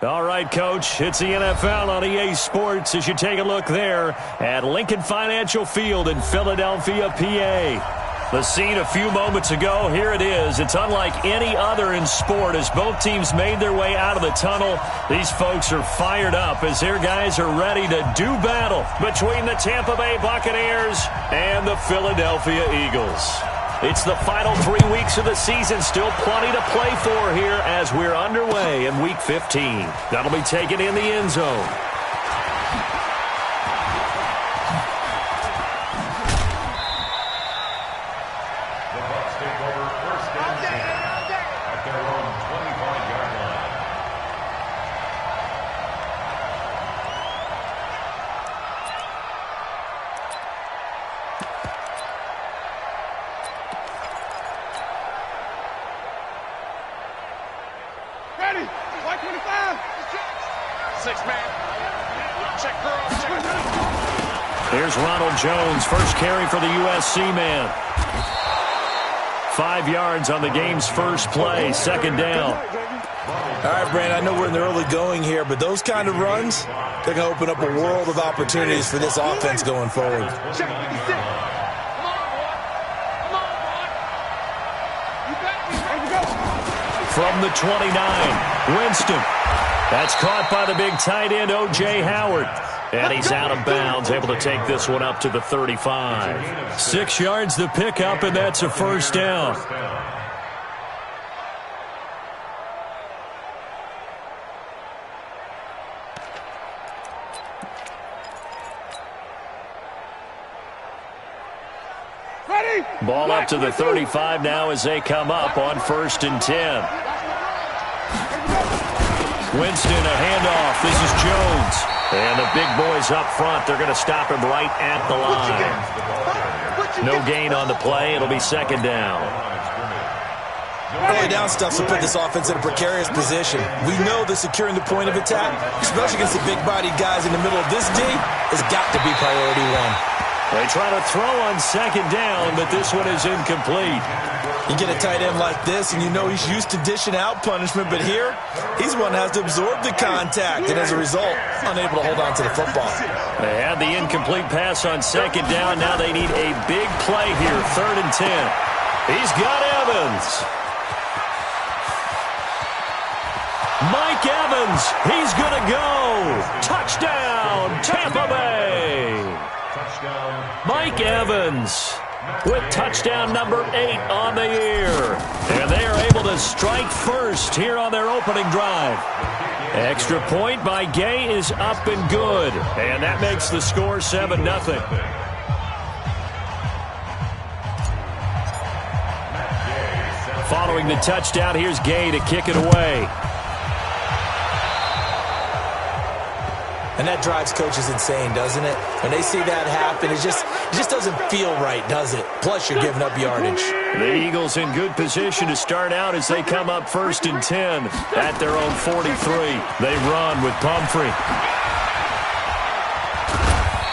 All right, Coach, it's the NFL on EA Sports as you take a look there at Lincoln Financial Field in Philadelphia, PA. The scene a few moments ago, here it is. It's unlike any other in sport as both teams made their way out of the tunnel. These folks are fired up as their guys are ready to do battle between the Tampa Bay Buccaneers and the Philadelphia Eagles. It's the final 3 weeks of the season. Still plenty to play for here as we're underway in Week 15. That'll be taken in the end zone. The Bucs take over first and 10 at their own 25-yard line. Ready, white 25. Six-man. Check girl, check. Here's Ronald Jones, first carry for the USC man. 5 yards on the game's first play, second down. All right, Brandon, I know we're in the early going here, but those kind of runs, they're going to open up a world of opportunities for this offense going forward. Check 56. Come on, boy. Come on, boy. You got me. Ready to go. From the 29, Winston. That's caught by the big tight end, O.J. Howard. And he's out of bounds, able to take this one up to the 35. 6 yards the pickup, and that's a first down. Ready. Ball up to the 35 now as they come up on 1st and 10. Winston, a handoff. This is Jones. And the big boys up front, they're going to stop him right at the line. No gain on the play. It'll be second down. Early down stuff will put this offense in a precarious position. We know that securing the point of attack, especially against the big-bodied guys in the middle of this D, has got to be priority one. They try to throw on second down, but this one is incomplete. You get a tight end like this, and you know he's used to dishing out punishment, but here, he's one that has to absorb the contact, and as a result, unable to hold on to the football. They had the incomplete pass on second down. Now they need a big play here, 3rd and 10. He's got Evans. Mike Evans, he's going to go. Touchdown, Tampa Bay. Mike Evans with touchdown number 8 on the year. And they are able to strike first here on their opening drive. Extra point by Gay is up and good. And that makes the score 7-0. Following the touchdown, here's Gay to kick it away. And that drives coaches insane, doesn't it? When they see that happen, it just doesn't feel right, does it? Plus, you're giving up yardage. The Eagles in good position to start out as they come up 1st and 10 at their own 43. They run with Pumphrey.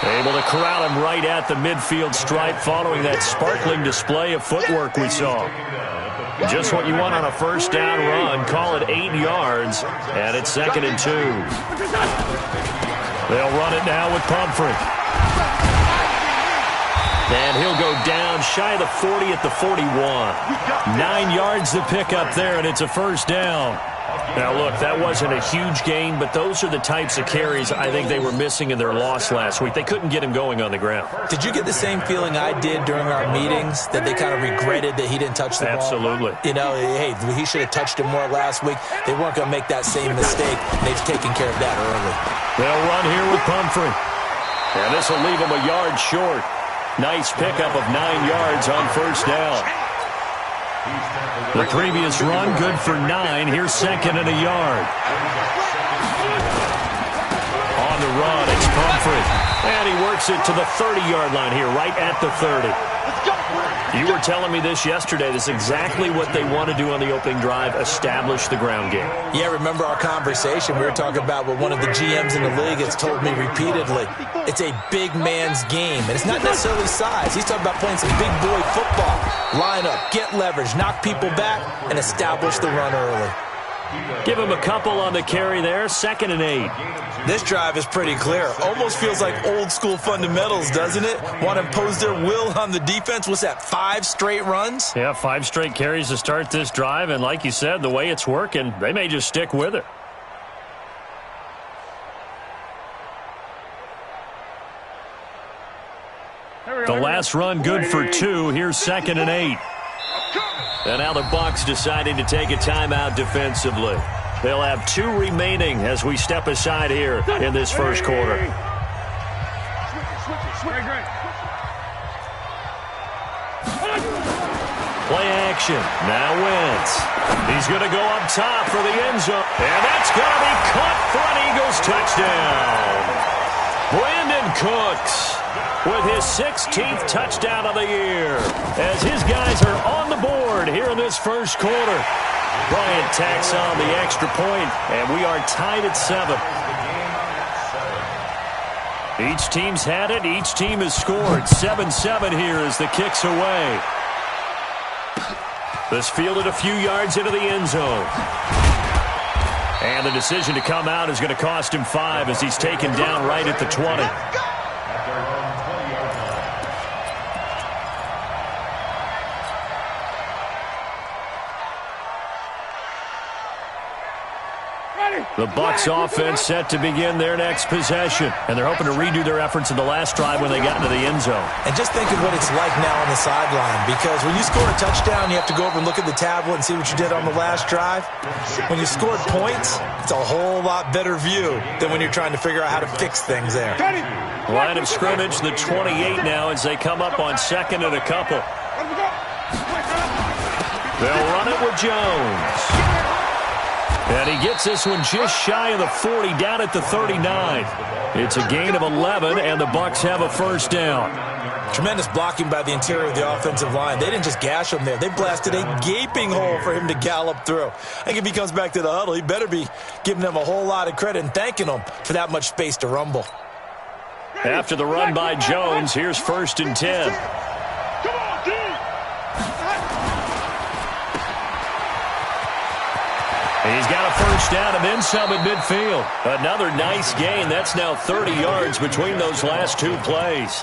Able to corral him right at the midfield stripe following that sparkling display of footwork we saw. Just what you want on a first down run. Call it 8 yards, and it's 2nd and 2. They'll run it now with Pumphrey. And he'll go down shy of the 40 at the 41. 9 yards to pick up there, and it's a first down. Now, look, that wasn't a huge gain, but those are the types of carries I think they were missing in their loss last week. They couldn't get him going on the ground. Did you get the same feeling I did during our meetings, that they kind of regretted that he didn't touch the ball? Absolutely. You know, hey, he should have touched him more last week. They weren't going to make that same mistake. They've taken care of that early. They'll run here with Pumphrey. And this will leave him a yard short. Nice pickup of 9 yards on first down. The previous run, good for 9. Here's 2nd and a yard. On the run, it's Pumphrey. And he works it to the 30-yard line here, right at the 30. You were telling me this yesterday. This is exactly what they want to do on the opening drive, establish the ground game. Yeah, remember our conversation? We were talking about what one of the GMs in the league has told me repeatedly. It's a big man's game, and it's not necessarily size. He's talking about playing some big boy football. Line up, get leverage, knock people back, and establish the run early. Give him a couple on the carry there. 2nd and 8. This drive is pretty clear. Almost feels like old school fundamentals, doesn't it? Want to impose their will on the defense. What's that, 5 straight runs? Yeah, 5 straight carries to start this drive. And like you said, the way it's working, they may just stick with it. The last run good for 2. Here's 2nd and 8. And now the Bucs deciding to take a timeout defensively. They'll have 2 remaining as we step aside here in this first quarter. Play action. Now Wentz. He's going to go up top for the end zone. And that's going to be caught for an Eagles touchdown. Brandon Cooks with his 16th touchdown of the year as his guys are on the board here in this first quarter. Bryant tacks on the extra point, and we are tied at 7. Each team's had it. Each team has scored. 7-7 here as the kick's away. This fielded a few yards into the end zone. And the decision to come out is going to cost him 5 as he's taken down right at the 20. The Bucs offense set to begin their next possession. And they're hoping to redo their efforts in the last drive when they got into the end zone. And just think of what it's like now on the sideline. Because when you score a touchdown, you have to go over and look at the tablet and see what you did on the last drive. When you scored points, it's a whole lot better view than when you're trying to figure out how to fix things there. Line of scrimmage, the 28 now as they come up on 2nd and a couple. They'll run it with Jones. And he gets this one just shy of the 40, down at the 39. It's a gain of 11, and the Bucs have a first down. Tremendous blocking by the interior of the offensive line. They didn't just gash him there. They blasted a gaping hole for him to gallop through. I think if he comes back to the huddle, he better be giving them a whole lot of credit and thanking them for that much space to rumble. After the run by Jones, here's 1st and 10. He's got a first down and then some at midfield. Another nice gain. That's now 30 yards between those last 2 plays.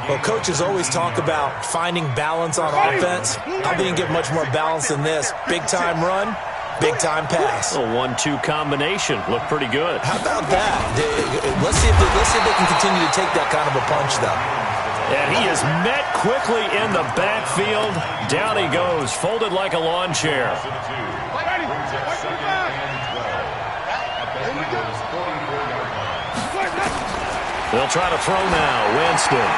Well, coaches always talk about finding balance on offense. I didn't get much more balance than this. Big-time run, big-time pass. A 1-2 combination. Looked pretty good. How about that? Let's see if they can continue to take that kind of a punch, though. And he is met quickly in the backfield. Down he goes, folded like a lawn chair. They'll try to throw now. Winston.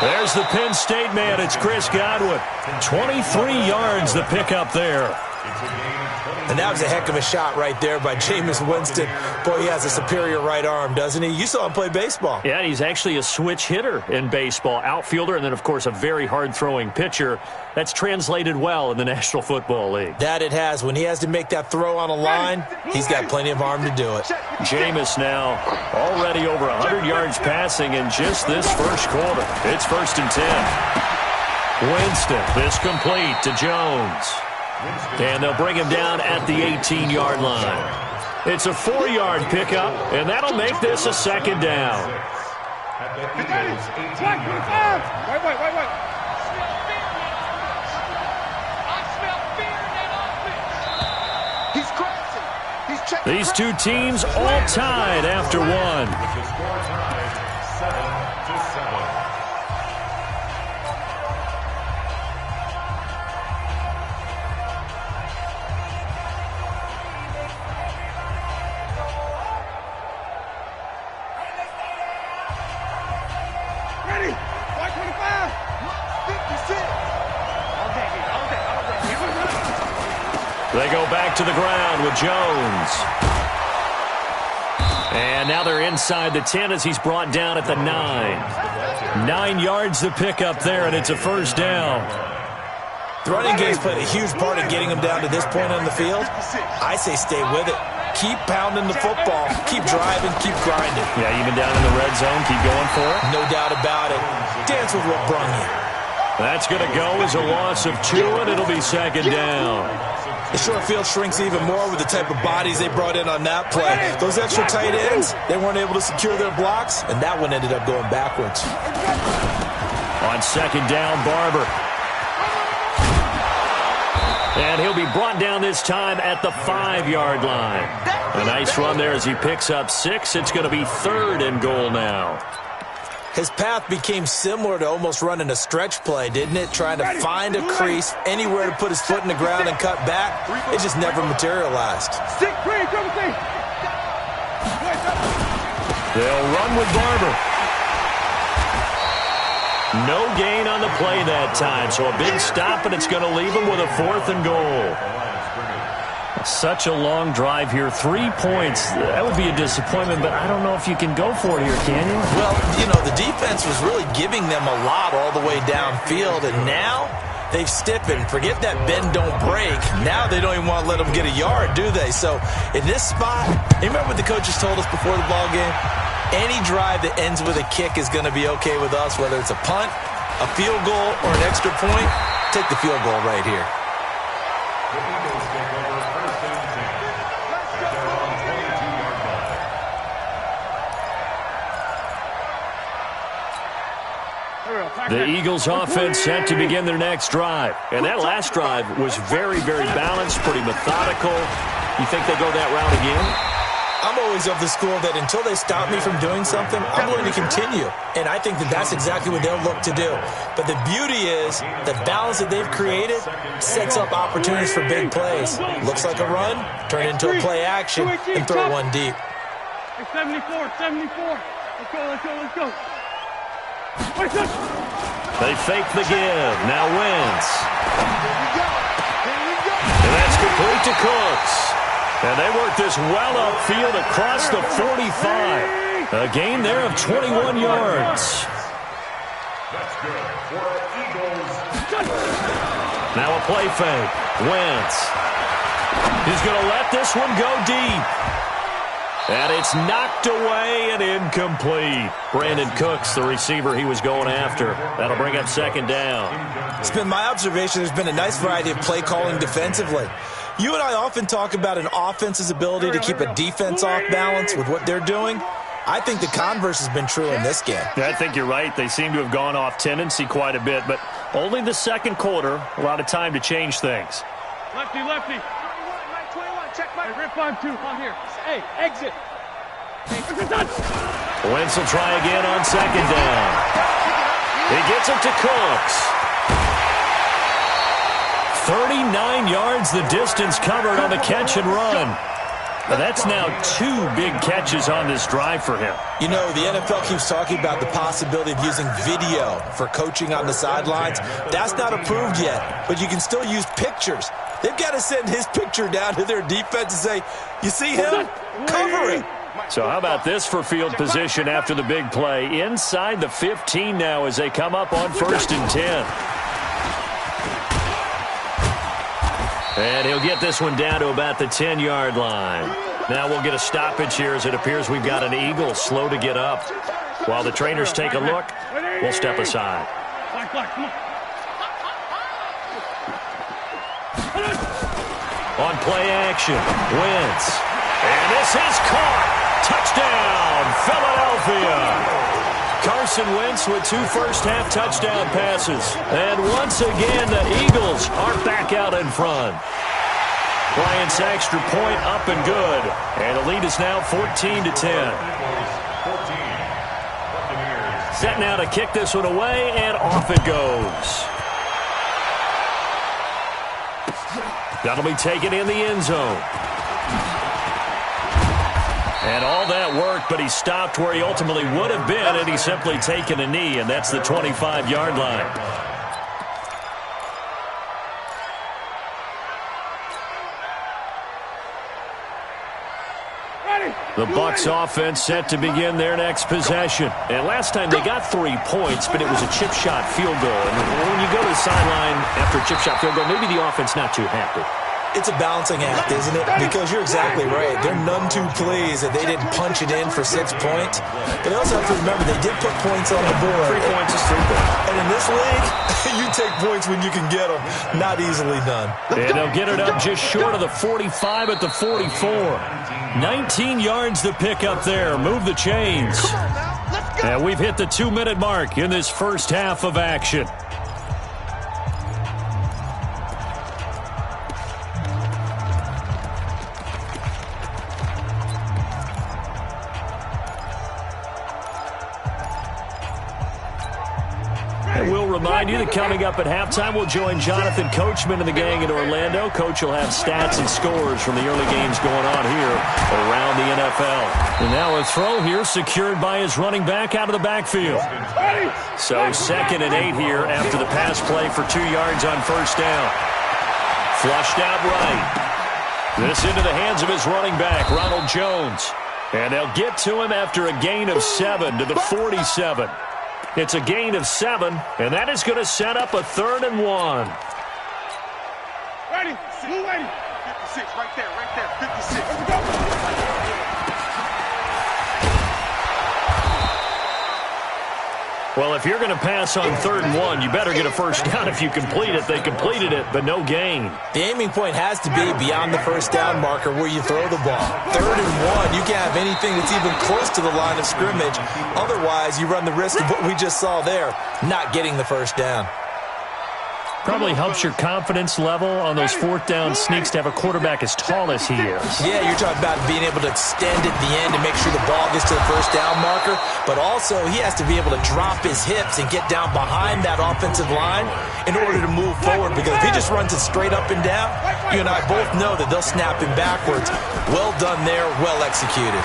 There's the Penn State man. It's Chris Godwin. 23 yards the pickup there. And that was a heck of a shot right there by Jameis Winston. Boy, he has a superior right arm, doesn't he? You saw him play baseball. Yeah, he's actually a switch hitter in baseball. Outfielder and then, of course, a very hard-throwing pitcher. That's translated well in the National Football League. That it has. When he has to make that throw on a line, he's got plenty of arm to do it. Jameis now already over 100 yards passing in just this first quarter. It's 1st and 10. Winston, this complete to Jones. And they'll bring him down at the 18-yard line. It's a 4-yard pickup, and that'll make this a 2nd down. These 2 teams all tied after 1. They go back to the ground with Jones. And now they're inside the 10 as he's brought down at the 9. 9 yards the pickup there, and it's a first down. The running game's played a huge part in getting him down to this point on the field. I say stay with it. Keep pounding the football. Keep driving. Keep grinding. Yeah, even down in the red zone, keep going for it. No doubt about it. Dance with what brung you. That's going to go as a loss of 2, and it'll be 2nd down. The short field shrinks even more with the type of bodies they brought in on that play. Those extra tight ends, they weren't able to secure their blocks, and that one ended up going backwards. On second down, Barber. And he'll be brought down this time at the 5-yard line. A nice run there as he picks up 6. It's going to be 3rd and goal now. His path became similar to almost running a stretch play, didn't it? Trying to find a crease, anywhere to put his foot in the ground and cut back. It just never materialized. They'll run with Barber. No gain on the play that time, so a big stop, and it's going to leave him with a 4th and goal. Such a long drive here. 3 points. That would be a disappointment, but I don't know if you can go for it here, can you? Well, you know, the defense was really giving them a lot all the way downfield, and now they've stiffened. Forget that bend, don't break. Now they don't even want to let them get a yard, do they? So in this spot, you remember what the coaches told us before the ball game? Any drive that ends with a kick is going to be okay with us, whether it's a punt, a field goal, or an extra point. Take the field goal right here. The Eagles take over 1st and 10 at their own 22-yard line. The Eagles offense set to begin their next drive. And that last drive was very, very balanced, pretty methodical. You think they go that route again? I'm always of the school that until they stop me from doing something, I'm going to continue. And I think that that's exactly what they'll look to do. But the beauty is the balance that they've created sets up opportunities for big plays. Looks like a run, turn it into a play action, and throw one deep. 74. Let's go. They fake the give. Now Wentz. And that's complete to Cooks. And they work this well upfield across the 45. A gain there of 21 yards. That's good for Eagles. Now a play fake. Wentz. He's going to let this one go deep. And it's knocked away and incomplete. Brandon Cooks, the receiver he was going after. That'll bring up 2nd down. It's been my observation there's been a nice variety of play calling defensively. You and I often talk about an offense's ability to keep a defense off balance with what they're doing. I think the converse has been true in this game. I think you're right. They seem to have gone off tendency quite a bit, but only the second quarter, a lot of time to change things. Lefty. 21, check my rip 5-2 on here. Hey, exit. Wentz will try again on 2nd down. He gets it to Cooks. 39 yards the distance covered on the catch and run. That's now 2 big catches on this drive for him. You know, the NFL keeps talking about the possibility of using video for coaching on the sidelines. That's not approved yet, but you can still use pictures. They've got to send his picture down to their defense and say, you see him? Cover him. So how about this for field position after the big play? Inside the 15 now as they come up on 1st and 10. And he'll get this one down to about the 10-yard line. Now we'll get a stoppage here as it appears we've got an Eagle slow to get up. While the trainers take a look, we'll step aside. Come on. On play action, Wentz. And this is caught. Touchdown, Philadelphia. Carson Wentz with 2 first-half touchdown passes. And once again, the Eagles are back out in front. Bryant's extra point up and good. And the lead is now 14-10. Set now to kick this one away, and off it goes. That'll be taken in the end zone. And all that work, but he stopped where he ultimately would have been, and he's simply taken a knee, and that's the 25-yard line. The Bucs offense set to begin their next possession. And last time they got 3 points, but it was a chip shot field goal. And when you go to the sideline after a chip shot field goal, maybe the offense not too happy. It's a balancing act, isn't it? Because you're exactly right. They're none too pleased that they didn't punch it in for 6 points. But they also have to remember they did put points on the board. 3 points is 3 points. And in this league, you take points when you can get them. Not easily done. And they'll get it up just short of the 45 at the 44. 19 yards to pick up there. Move the chains. And we've hit the 2-minute mark in this first half of action. We'll remind you that coming up at halftime, we'll join Jonathan Coachman and the gang in Orlando. Coach will have stats and scores from the early games going on here around the NFL. And now a throw here secured by his running back out of the backfield. So 2nd and 8 here after the pass play for 2 yards on first down. Flushed out right. This into the hands of his running back, Ronald Jones. And they'll get to him after a gain of 7 to the 47. It's a gain of 7, and that is going to set up a 3rd and 1. Ready? Move ready. 56, right there, 56. Let's go. Well, if you're going to pass on 3rd and 1, you better get a first down if you complete it. They completed it, but no gain. The aiming point has to be beyond the first down marker where you throw the ball. 3rd and 1, you can't have anything that's even close to the line of scrimmage. Otherwise, you run the risk of what we just saw there, not getting the first down. Probably helps your confidence level on those 4th down sneaks to have a quarterback as tall as he is. Yeah, you're talking about being able to extend at the end to make sure the ball gets to the first down marker, but also he has to be able to drop his hips and get down behind that offensive line in order to move forward, because if he just runs it straight up and down, you and I both know that they'll snap him backwards. Well done there, well executed.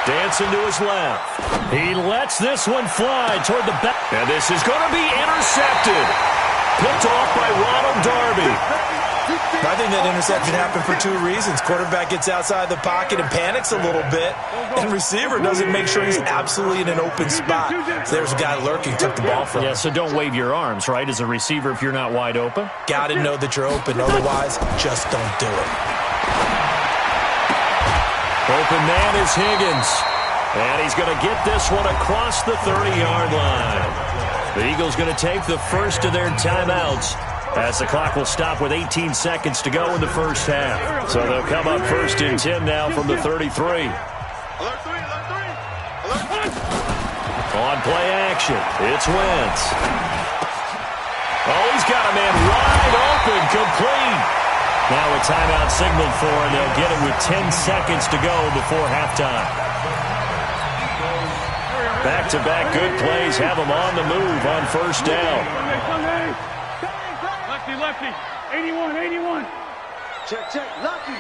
Dancing to his left. He lets this one fly toward the back. And this is going to be intercepted. Picked off by Ronald Darby. I think that interception happened for 2 reasons. Quarterback gets outside the pocket and panics a little bit, and receiver doesn't make sure he's absolutely in an open spot. So there's a guy lurking, took the ball from him. Yeah, so don't wave your arms, right, as a receiver if you're not wide open. Got to know that you're open. Otherwise, just don't do it. Open man is Higgins. And he's going to get this one across the 30-yard line. The Eagles going to take the first of their timeouts as the clock will stop with 18 seconds to go in the first half. So they'll come up 1st and 10 now from the 33. Alert 3, alert 3. Alert 1. On play action, it's Wentz. Oh, he's got a man wide open, complete. Now a timeout signaled for, and they'll get it with 10 seconds to go before halftime. Back-to-back good plays have them on the move on first down. Lefty. 81. Check. Lucky.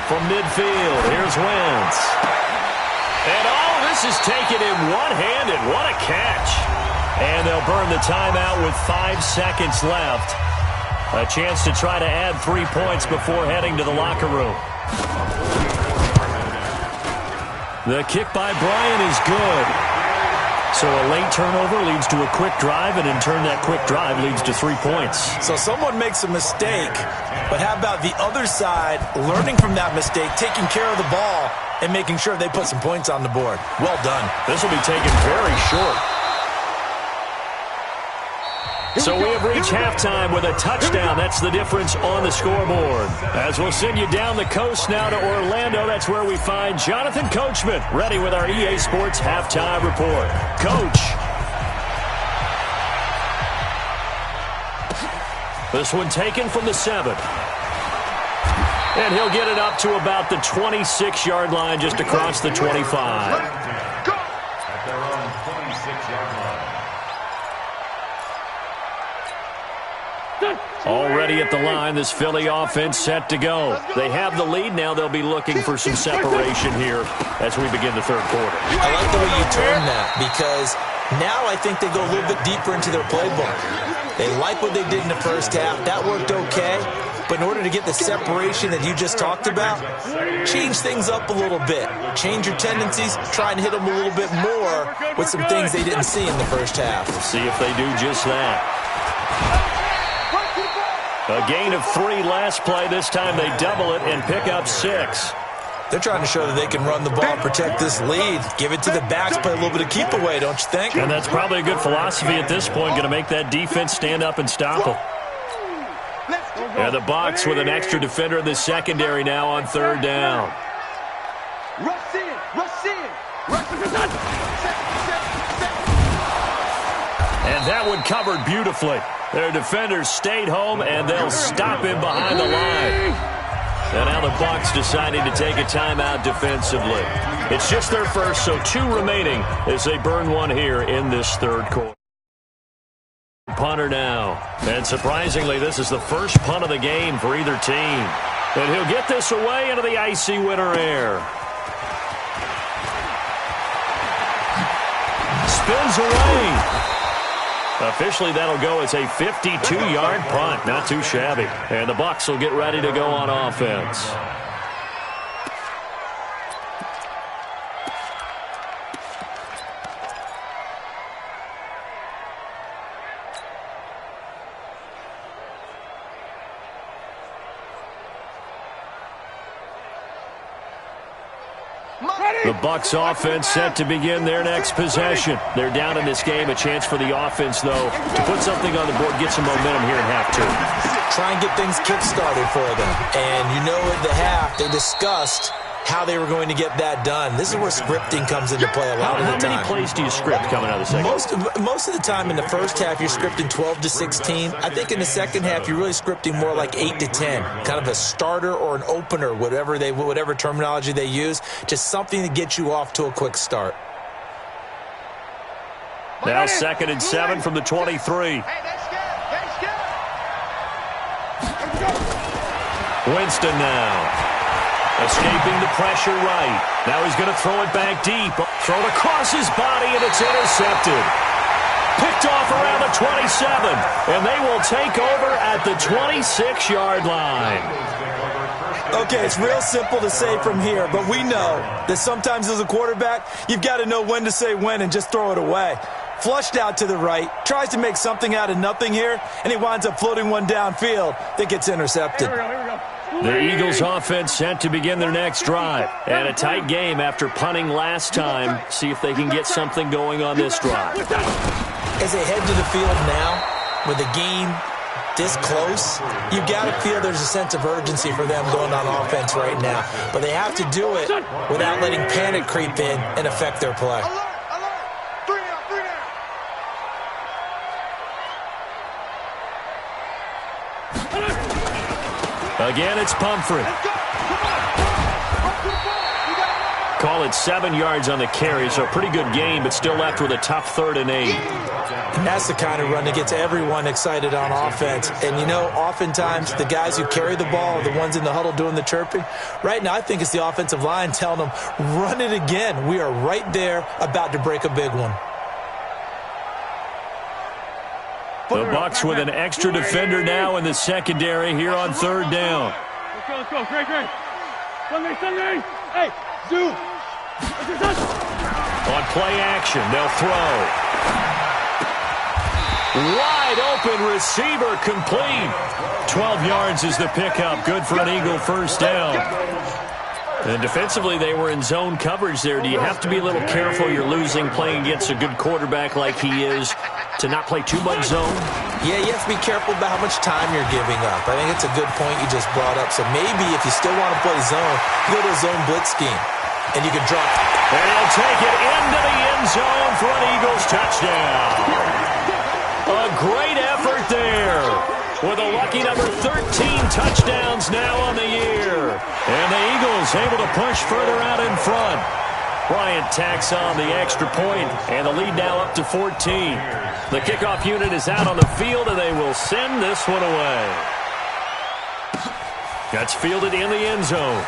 From midfield, here's Wentz. And this is taken in one-handed. What a catch. And they'll burn the timeout with 5 seconds left. A chance to try to add 3 points before heading to the locker room. The kick by Bryant is good. So a late turnover leads to a quick drive, and in turn that quick drive leads to 3 points. So someone makes a mistake, but how about the other side learning from that mistake, taking care of the ball, and making sure they put some points on the board? Well done. This will be taken very short. So we have reached halftime with a touchdown. That's the difference on the scoreboard. As we'll send you down the coast now to Orlando, that's where we find Jonathan Coachman, ready with our EA Sports halftime report. Coach. This one taken from the 7. And he'll get it up to about the 26-yard line, just across the 25. At their own 26-yard line. Already at the line, this Philly offense set to go. They have the lead. Now they'll be looking for some separation here as we begin the 3rd quarter. I like the way you term that, because now I think they go a little bit deeper into their playbook. They like what they did in the first half. That worked okay. But in order to get the separation that you just talked about, change things up a little bit. Change your tendencies. Try and hit them a little bit more with some things they didn't see in the first half. We'll see if they do just that. A gain of 3 last play. This time they double it and pick up 6. They're trying to show that they can run the ball, protect this lead, give it to the backs, play a little bit of keep away, don't you think? And that's probably a good philosophy at this point, going to make that defense stand up and stop them. And the Bucs with an extra defender in the secondary now on 3rd down. Rush in, rush in, And that one covered beautifully. Their defenders stayed home, and they'll stop him behind the line. And now the Bucs deciding to take a timeout defensively. It's just their first, so 2 remaining as they burn one here in this 3rd quarter. Punter now. And surprisingly, this is the first punt of the game for either team. And he'll get this away into the icy winter air. Spins away. Officially, that'll go as a 52-yard punt. Not too shabby. And the Bucs will get ready to go on offense. The Bucs offense set to begin their next possession. They're down in this game. A chance for the offense, though, to put something on the board, get some momentum here in half 2. Try and get things kick-started for them. And you know at the half, they discussed how they were going to get that done. This is where scripting comes into play a lot of the time. How many plays do you script coming out of the second? Most of the time in the first half, you're scripting 12 to 16. I think in the second half, you're really scripting more like 8 to 10. Kind of a starter or an opener, whatever terminology they use. Just something to get you off to a quick start. Now 2nd and 7 from the 23. Winston now. Escaping the pressure right. Now he's going to throw it back deep. Thrown across his body, and it's intercepted. Picked off around the 27. And they will take over at the 26-yard line. Okay, it's real simple to say from here, but we know that sometimes as a quarterback, you've got to know when to say when and just throw it away. Flushed out to the right, tries to make something out of nothing here, and he winds up floating one downfield that gets intercepted. Here we go. The Eagles offense set to begin their next drive. And a tight game after punting last time. See if they can get something going on this drive. As they head to the field now, with the game this close, you've got to feel there's a sense of urgency for them going on offense right now. But they have to do it without letting panic creep in and affect their play. Again, it's Pumphrey. Call it 7 yards on the carry, so a pretty good game, but still left with a tough 3rd and 8. And that's the kind of run that gets everyone excited on offense. And, you know, oftentimes the guys who carry the ball are the ones in the huddle doing the chirping. Right now, I think it's the offensive line telling them, run it again. We are right there about to break a big one. The Bucs with an extra defender now in the secondary here on 3rd down. Let's go. Great. Sunday. Hey, Zoo. On play action, they'll throw. Wide open receiver complete. 12 yards is the pickup. Good for an Eagle first down. And defensively, they were in zone coverage there. Do you have to be a little careful? You're losing playing against a good quarterback like he is to not play too much zone? Yeah, you have to be careful about how much time you're giving up. I think it's a good point you just brought up. So maybe if you still want to play zone, you go to a zone blitz scheme, and you can drop. And he'll take it into the end zone for an Eagles touchdown. A great effort there. With a lucky number 13 touchdowns now on the year. And the Eagles able to push further out in front. Bryant tacks on the extra point, and the lead now up to 14. The kickoff unit is out on the field, and they will send this one away. That's fielded in the end zone.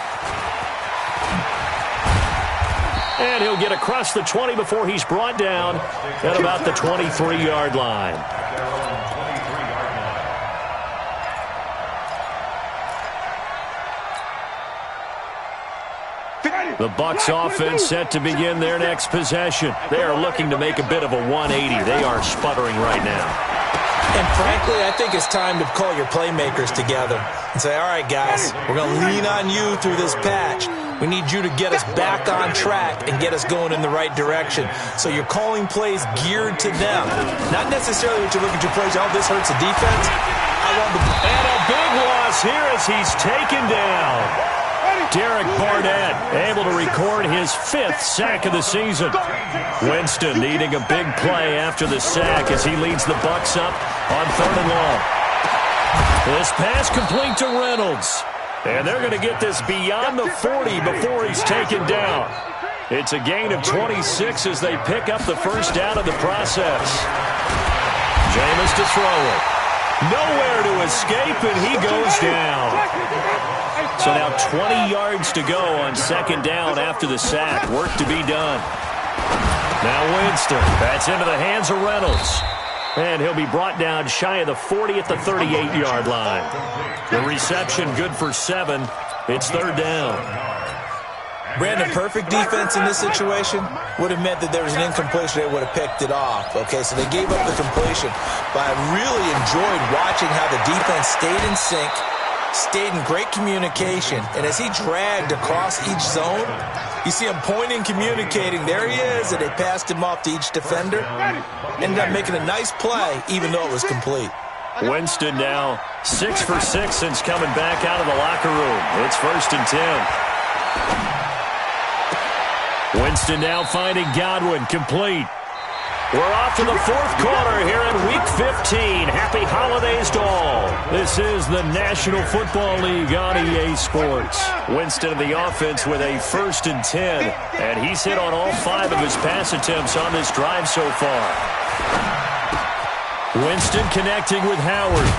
And he'll get across the 20 before he's brought down at about the 23-yard line. The Bucs offense set to begin their next possession. They are looking to make a bit of a 180. They are sputtering right now. And frankly, I think it's time to call your playmakers together and say, all right, guys, we're going to lean on you through this patch. We need you to get us back on track and get us going in the right direction. So you're calling plays geared to them. Not necessarily what you look at your plays, oh, this hurts the defense. And a big loss here as he's taken down. Derek Barnett able to record his 5th sack of the season. Winston needing a big play after the sack as he leads the Bucs up on 3rd and long. This pass complete to Reynolds. And they're going to get this beyond the 40 before he's taken down. It's a gain of 26 as they pick up the first down of the process. Jameis to throw it. Nowhere to escape, and he goes down. So now 20 yards to go on 2nd down after the sack. Work to be done. Now Winston. That's into the hands of Reynolds. And he'll be brought down shy of the 40 at the 38-yard line. The reception good for 7. It's 3rd down. Brandon, perfect defense in this situation would have meant that there was an incompletion. They would have picked it off. Okay, so they gave up the completion. But I really enjoyed watching how the defense stayed in sync, stayed in great communication. And as he dragged across each zone, you see him pointing, communicating. There he is, and they passed him off to each defender. Ended up making a nice play, even though it was complete. Winston now 6 for 6 since coming back out of the locker room. It's 1st and 10. Winston now finding Godwin, complete. We're off to the 4th quarter here in Week 15. Happy holidays to all. This is the National Football League on EA Sports. Winston in the offense with a 1st and 10, and he's hit on all 5 of his pass attempts on this drive so far. Winston connecting with Howard.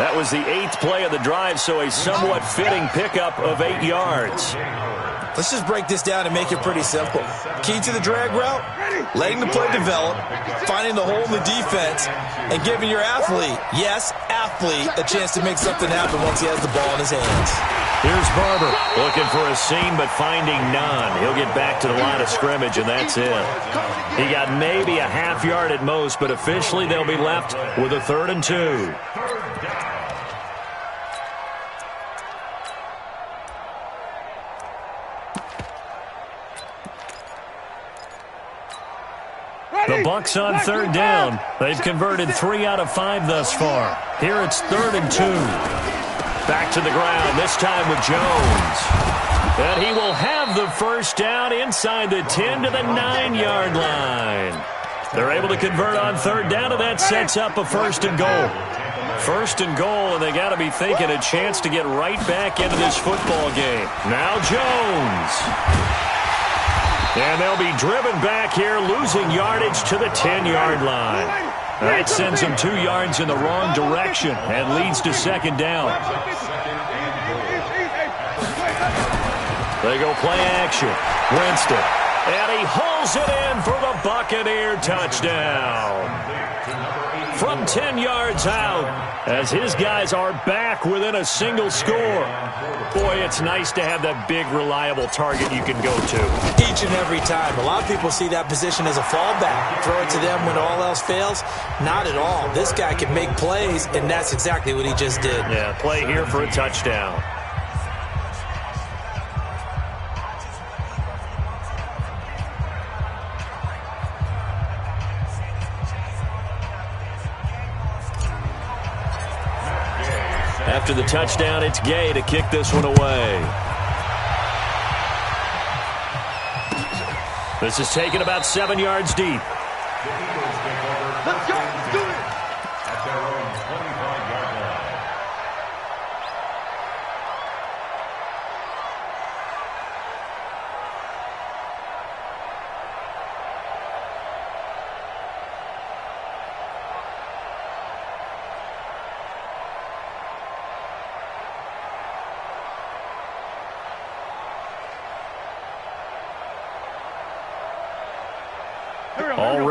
That was the 8th play of the drive, so a somewhat fitting pickup of 8 yards. Let's just break this down and make it pretty simple. Key to the drag route, letting the play develop, finding the hole in the defense, and giving your athlete, yes, athlete, a chance to make something happen once he has the ball in his hands. Here's Barber looking for a seam but finding none. He'll get back to the line of scrimmage, and that's it. He got maybe a half yard at most, but officially they'll be left with a 3rd and 2. The Bucs on 3rd down. They've converted 3 out of 5 thus far. Here it's 3rd and 2. Back to the ground, this time with Jones. And he will have the first down inside the 10 to the 9-yard line. They're able to convert on 3rd down, and that sets up a 1st and goal. 1st and goal, and they got to be thinking a chance to get right back into this football game. Now Jones. And they'll be driven back here, losing yardage to the 10-yard line. That sends them 2 yards in the wrong direction and leads to 2nd down. They go play action. Winston. And he hauls it in for the Buccaneer touchdown. From 10 yards out, as his guys are back within a single score. Boy, it's nice to have that big, reliable target you can go to. Each and every time. A lot of people see that position as a fallback. Throw it to them when all else fails. Not at all. This guy can make plays, and that's exactly what he just did. Yeah, play here for a touchdown. After the touchdown, it's Gay to kick this one away. This is taken about 7 yards deep. Let's go. Do it. At their own 25-yard line.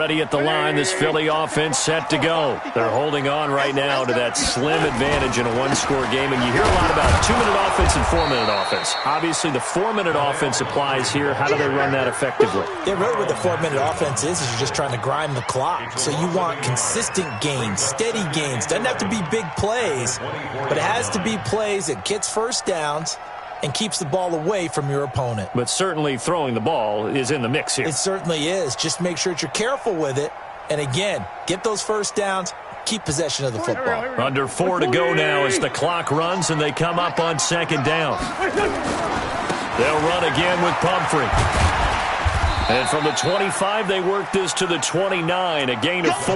ready at the line. This Philly offense set to go. They're holding on right now to that slim advantage in a one-score game. And you hear a lot about 2-minute offense and 4-minute offense. Obviously, the 4-minute offense applies here. How do they run that effectively? Yeah, really what the 4-minute offense is you're just trying to grind the clock. So you want consistent gains, steady gains. Doesn't have to be big plays, but it has to be plays that gets first downs and keeps the ball away from your opponent. But certainly throwing the ball is in the mix here. It certainly is. Just make sure that you're careful with it. And again, get those first downs, keep possession of the football. Under 4 to go now as the clock runs and they come up on second down. They'll run again with Pumphrey. And from the 25, they work this to the 29, a gain of 4.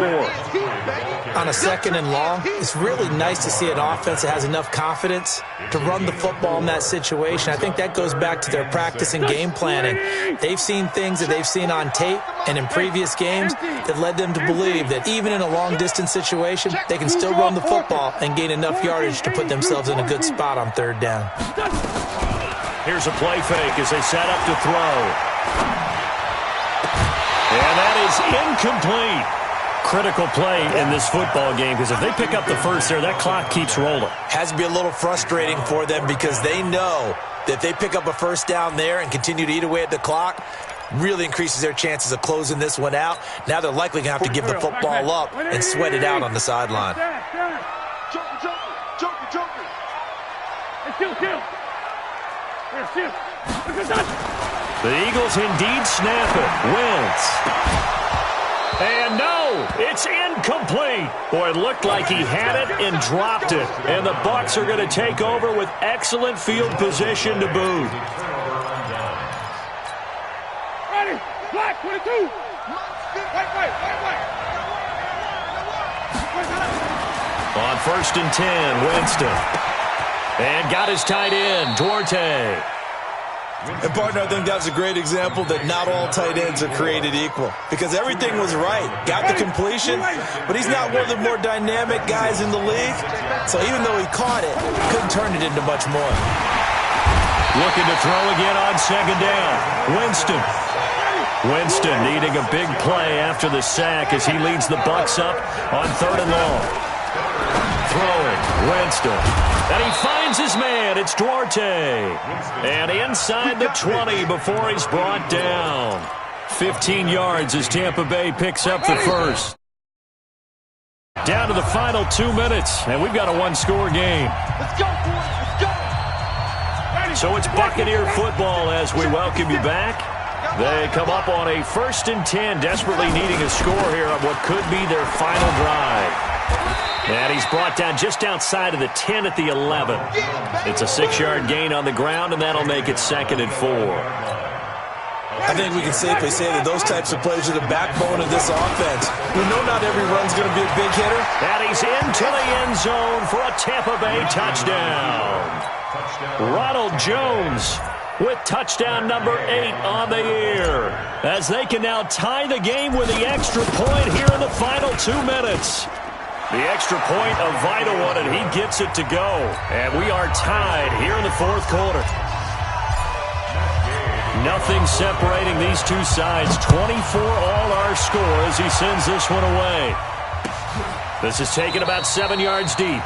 On a second and long, it's really nice to see an offense that has enough confidence to run the football in that situation. I think that goes back to their practice and game planning. They've seen things that they've seen on tape and in previous games that led them to believe that even in a long-distance situation, they can still run the football and gain enough yardage to put themselves in a good spot on third down. Here's a play fake as they set up to throw. And that is incomplete. Critical play in this football game because if they pick up the first there, that clock keeps rolling. Has to be a little frustrating for them because they know that if they pick up a first down there and continue to eat away at the clock, really increases their chances of closing this one out. Now they're likely going to have to give the football up and sweat it out on the sideline. The Eagles indeed snap it. Wentz. And no, it's incomplete. Boy, it looked like he had it and dropped it. And the Bucs are going to take over with excellent field position to boot. Ready, black 22. On 1st and 10, Winston. And got his tight end, Duarte. And, partner, I think that's a great example that not all tight ends are created equal because everything was right. Got the completion, but he's not one of the more dynamic guys in the league. So even though he caught it, couldn't turn it into much more. Looking to throw again on second down. Winston needing a big play after the sack as he leads the Bucs up on 3rd and long. Throwing, Winston. And he finds his man. It's Duarte. And inside the 20 before he's brought down. 15 yards as Tampa Bay picks up the first. Down to the final 2 minutes, and we've got a one-score game. Let's go, boys. Let's go. So it's Buccaneer football as we welcome you back. They come up on a 1st and 10, desperately needing a score here on what could be their final drive. And he's brought down just outside of the 10 at the 11. It's a 6-yard gain on the ground, and that'll make it 2nd and 4. I think we can safely say that those types of plays are the backbone of this offense. We know not every run's going to be a big hitter. And he's into the end zone for a Tampa Bay touchdown. Ronald Jones with touchdown number 8 on the year, as they can now tie the game with the extra point here in the final 2 minutes. The extra point, a vital one, and he gets it to go. And we are tied here in the 4th quarter. Nothing separating these two sides. 24 all our score as he sends this one away. This is taken about 7 yards deep.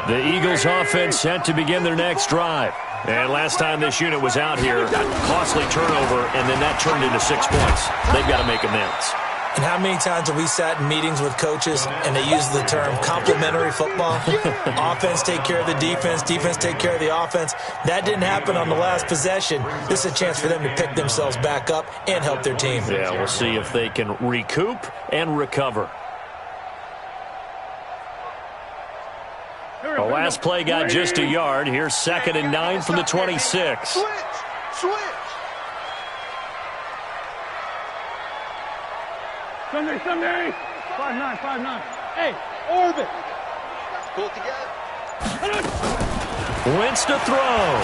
The Eagles offense set to begin their next drive. And last time this unit was out here, costly turnover, and then that turned into 6 points. They've got to make amends. And how many times have we sat in meetings with coaches and they use the term complementary football? Offense take care of the defense, defense take care of the offense. That didn't happen on the last possession. This is a chance for them to pick themselves back up and help their team. Yeah, we'll see if they can recoup and recover. The last play got just a yard. Here's 2nd and 9 from the 26. Switch. Sunday. 5-9. Hey, orbit. Pull it together. Wentz to throw.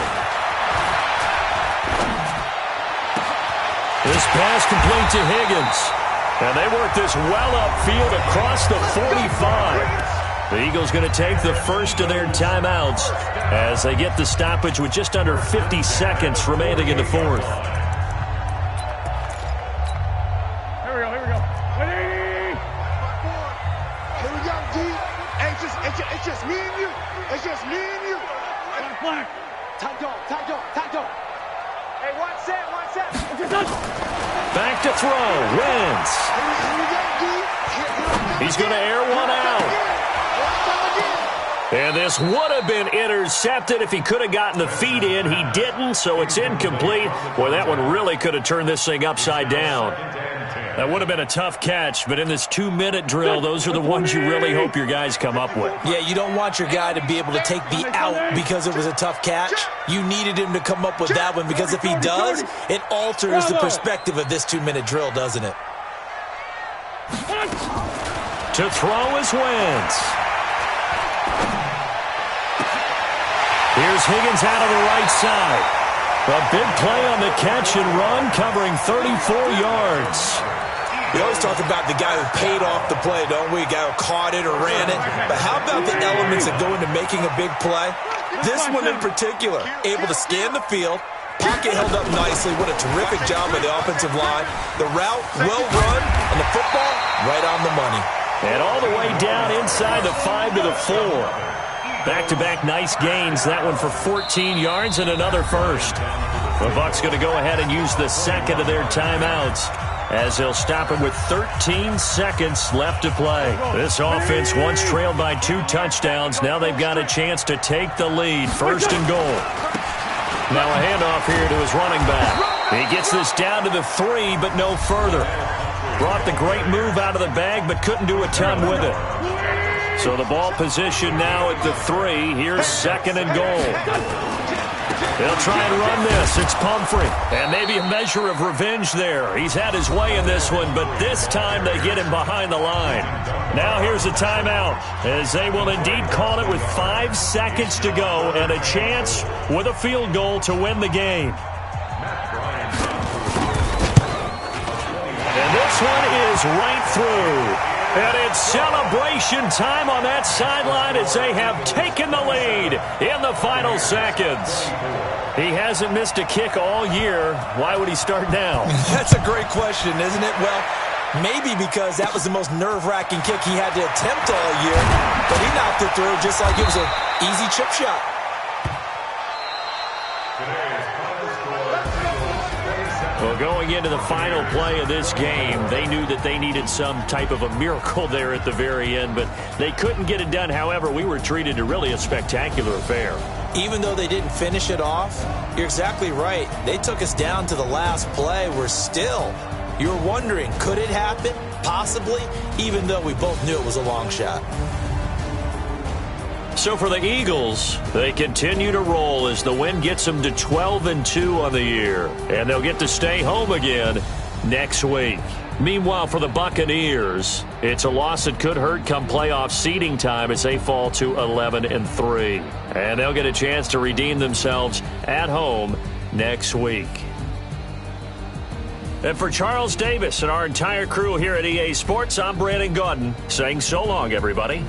This pass complete to Higgins. And they work this well upfield across the 45. The Eagles going to take the first of their timeouts as they get the stoppage with just under 50 seconds remaining in the fourth. Here we go. Ready? Here we go, D. Hey, it's just me and you. It's just me and you. Black. Tight dog. Hey, one set. Back to throw. Wins. Here we go, D. He's going to air one out. And this would have been intercepted if he could have gotten the feet in. He didn't, so it's incomplete. Boy, that one really could have turned this thing upside down. That would have been a tough catch, but in this 2-minute drill, those are the ones you really hope your guys come up with. Yeah, you don't want your guy to be able to take the out because it was a tough catch. You needed him to come up with that one because if he does, it alters the perspective of this 2-minute drill, doesn't it? To throw is Wentz. Here's Higgins out of the right side. A big play on the catch and run, covering 34 yards. We always talk about the guy who paid off the play, don't we? A guy who caught it or ran it. But how about the elements that go into making a big play? This one in particular, able to scan the field. Pocket held up nicely. What a terrific job by the offensive line. The route, well run, and the football, right on the money. And all the way down inside the 5 to the 4. Back-to-back nice gains. That one for 14 yards and another first. The Bucs going to go ahead and use the second of their timeouts, as they'll stop him with 13 seconds left to play. This offense once trailed by 2 touchdowns. Now they've got a chance to take the lead. First and goal. Now a handoff here to his running back. He gets this down to the 3, but no further. Brought the great move out of the bag, but couldn't do a ton with it. So the ball position now at the 3. Here's second and goal. They'll try and run this. It's Pumphrey. And maybe a measure of revenge there. He's had his way in this one, but this time they get him behind the line. Now here's a timeout, as they will indeed call it with 5 seconds to go and a chance with a field goal to win the game. And this one is right through. And it's celebration time on that sideline as they have taken the lead in the final seconds. He hasn't missed a kick all year. Why would he start now? That's a great question, isn't it? Well, maybe because that was the most nerve-wracking kick he had to attempt all year, but he knocked it through just like it was an easy chip shot. Well, going into the final play of this game, they knew that they needed some type of a miracle there at the very end, but they couldn't get it done. However, we were treated to really a spectacular affair. Even though they didn't finish it off, you're exactly right. They took us down to the last play. We're still, you're wondering, could it happen? Possibly, even though we both knew it was a long shot. So for the Eagles, they continue to roll as the win gets them to 12-2 on the year. And they'll get to stay home again next week. Meanwhile, for the Buccaneers, it's a loss that could hurt come playoff seeding time as they fall to 11-3. And they'll get a chance to redeem themselves at home next week. And for Charles Davis and our entire crew here at EA Sports, I'm Brandon Gaudin saying so long, everybody.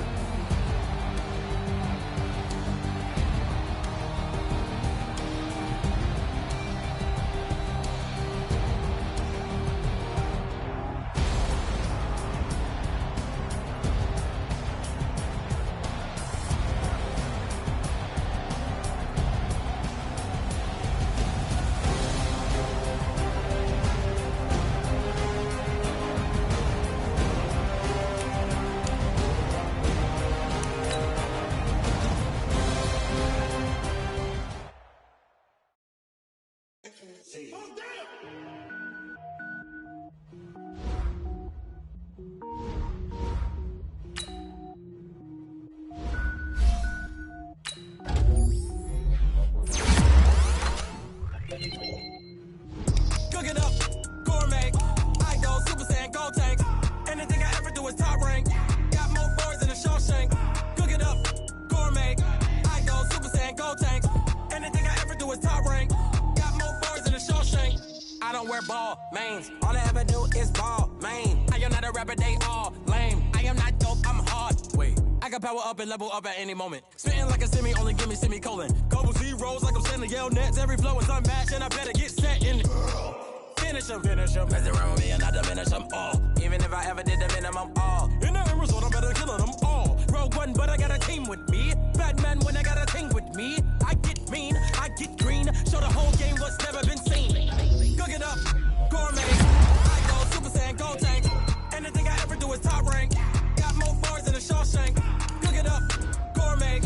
Cook it up, gourmet. I go Super Saiyan, gold tank. Anything I ever do is top rank. Got more boys than a Shawshank. Cook it up, gourmet. I go Super Saiyan, gold tank. Anything I ever do is top rank. Got more boys than a Shawshank. I don't wear ball mains. All I ever do is ball main. I am not a rapper, they all lame. I am not dope, I'm hard. Wait, I got can power up and level up at any moment. Spitting like a semi, only give me semicolon. Couple zeros like I'm sending yell nets. Every flow is unmatched, and I better get set in. Finish them. Mess around with me and I diminish them all. Even if I ever did the minimum, all. In the end result, I'm better killing them all. Rogue One, but I got a team with me. Batman when I got a team with me. I get mean, I get green. Show the whole game what's never been seen. Cook it up, gourmet. I go Super Saiyan, Gold Tank. Anything I ever do is top rank. Got more bars than a Shawshank. Cook it up, gourmet.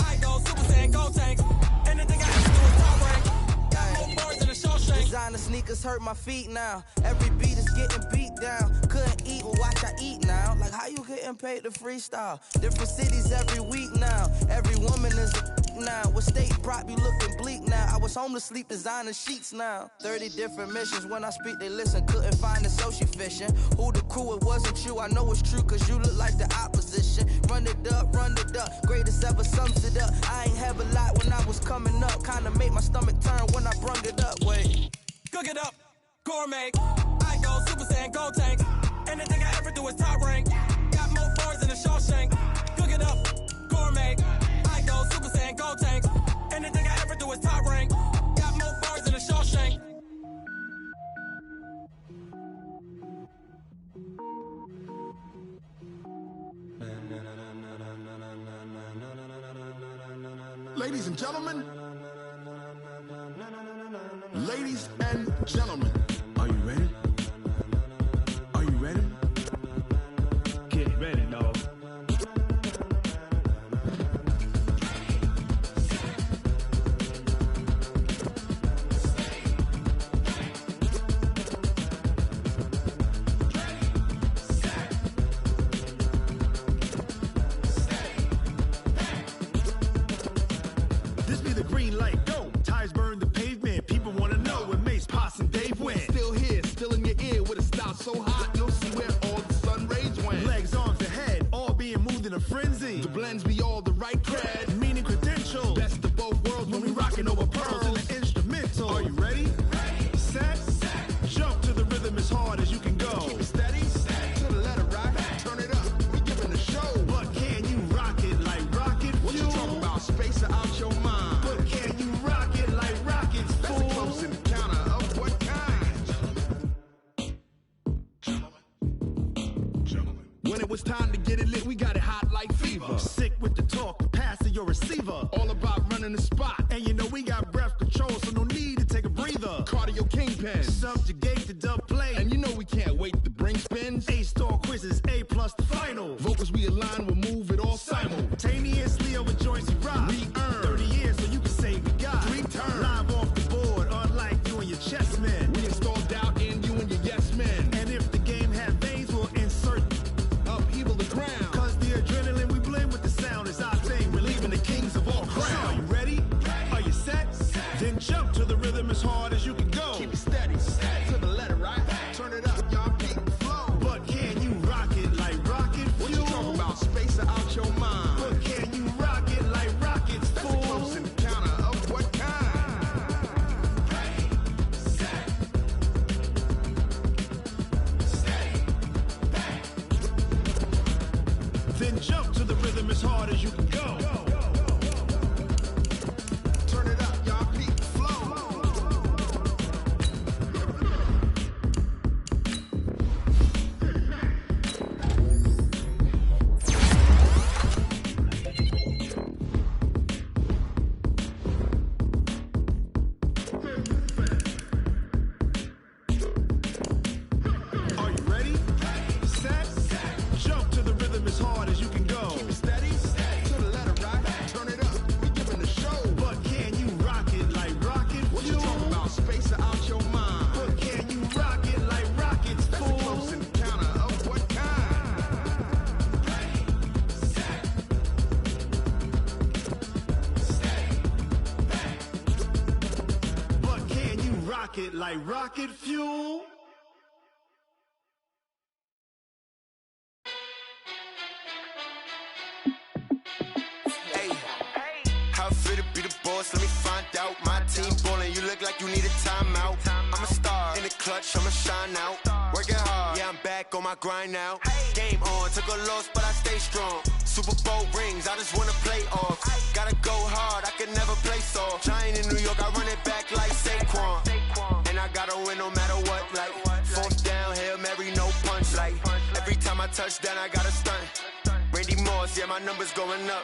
I go Super Saiyan, Gold Tank. Anything I ever do is top rank. Got more bars than a Shawshank. Designer sneakers hurt my feet now. Every beat is getting beat down. Couldn't eat, well watch I eat now. Like how you getting paid to freestyle? Different cities every week now. Every woman is a now. What state brought me looking bleak now? I was homeless, sleep designer sheets now. 30 different missions. When I speak, they listen. Couldn't find the social fishing. Who the crew? It wasn't you. I know it's true, cause you look like the opposition. Run it up. Greatest ever sums it up. I ain't have a lot when I was coming up. Kinda made my stomach turn when I brung it up. Wait. Cook it up, gourmet. I go Super Saiyan, Gold Tank. Anything I ever do is top rank. Got more bars than a Shawshank. Cook it up, gourmet. I go Super Saiyan, Gold Tank. Anything I ever do is top rank. Got more bars than a Shawshank. Ladies and gentlemen. Ladies and gentlemen. Are you ready? Are you ready? Get ready, dog. This be the green light, go. Tires burn the pavement. People want to know where Mace, Poss, and Dave went. Still here, still in your ear with a style so hot, you'll see where all the sun rays went. Legs, arms, and head, all being moved in a frenzy. The blends be all the right cred, meaning credentials. Best of both worlds when we rocking over pearls in the instrumental. Are you ready? Set, jump to the rhythm as hard as you can go. Keep it steady, to the letter right. Turn it up, we giving the show. But can you rock it like rocket fuel? What you talking about? Space out your mind. But can you rock it like rockets, fool? That's a close encounter of what kind? Gentlemen. When it was time to get it lit, we got it hot like fever. Sick with the talk, the pass to your receiver. All about running the spot. And you know we got breath control, so no need to take a breather. Cardio kingpin, subjugate the dub play. And you know we can't wait to bring spins. A-star quizzes, A+ the final. Vocals we align, we'll move it all simultaneously over joints we rock. We earn 30 years, so you can say we got 3 turns. Live off the board, unlike you and your chess men. We install doubt in you and your yes men. And if the game had veins, we'll insert upheaval the ground. Cause the adrenaline we blend with the sound is our thing. We're leaving the kings of all crowns. So are you ready? Are you set? Then jump to the rhythm as hard as you can go. Keep it steady, to the letter right. Turn it up, y'all keep the flow. But can you rock it like rocket fuel? What you talking about? Space out your mind. But can you rock it like rockets, fool? That's a close encounter of what kind? Then jump to the rhythm as hard as you can go. Turn it up, y'all peep the flow. Are you ready? Set, jump to the rhythm as hard as you can go. Keep it steady, to the letter right. Turn it up, we giving the show. But can you rock it like rocket fuel? What you talking about? Space out your mind. But can you rock it like rockets, fool? That's a close encounter of what kind? But can you rock it like rocket fuel? Hey, how I feel to be the boss? Let me find out. My team ballin', you look like you need a timeout. I'm a star in the clutch, I'ma shine out. Working hard, yeah, I'm back on my grind now. Game on, took a loss, but I stay strong. Super Bowl rings, I just wanna play off. Gotta go hard, I can never play soft. Giant in New York, I run it back like Saquon. And I gotta win no matter what, like fourth down, Hail Mary, no punch. Like every time I touch down, I gotta stunt. Randy Moss, yeah, my numbers going up.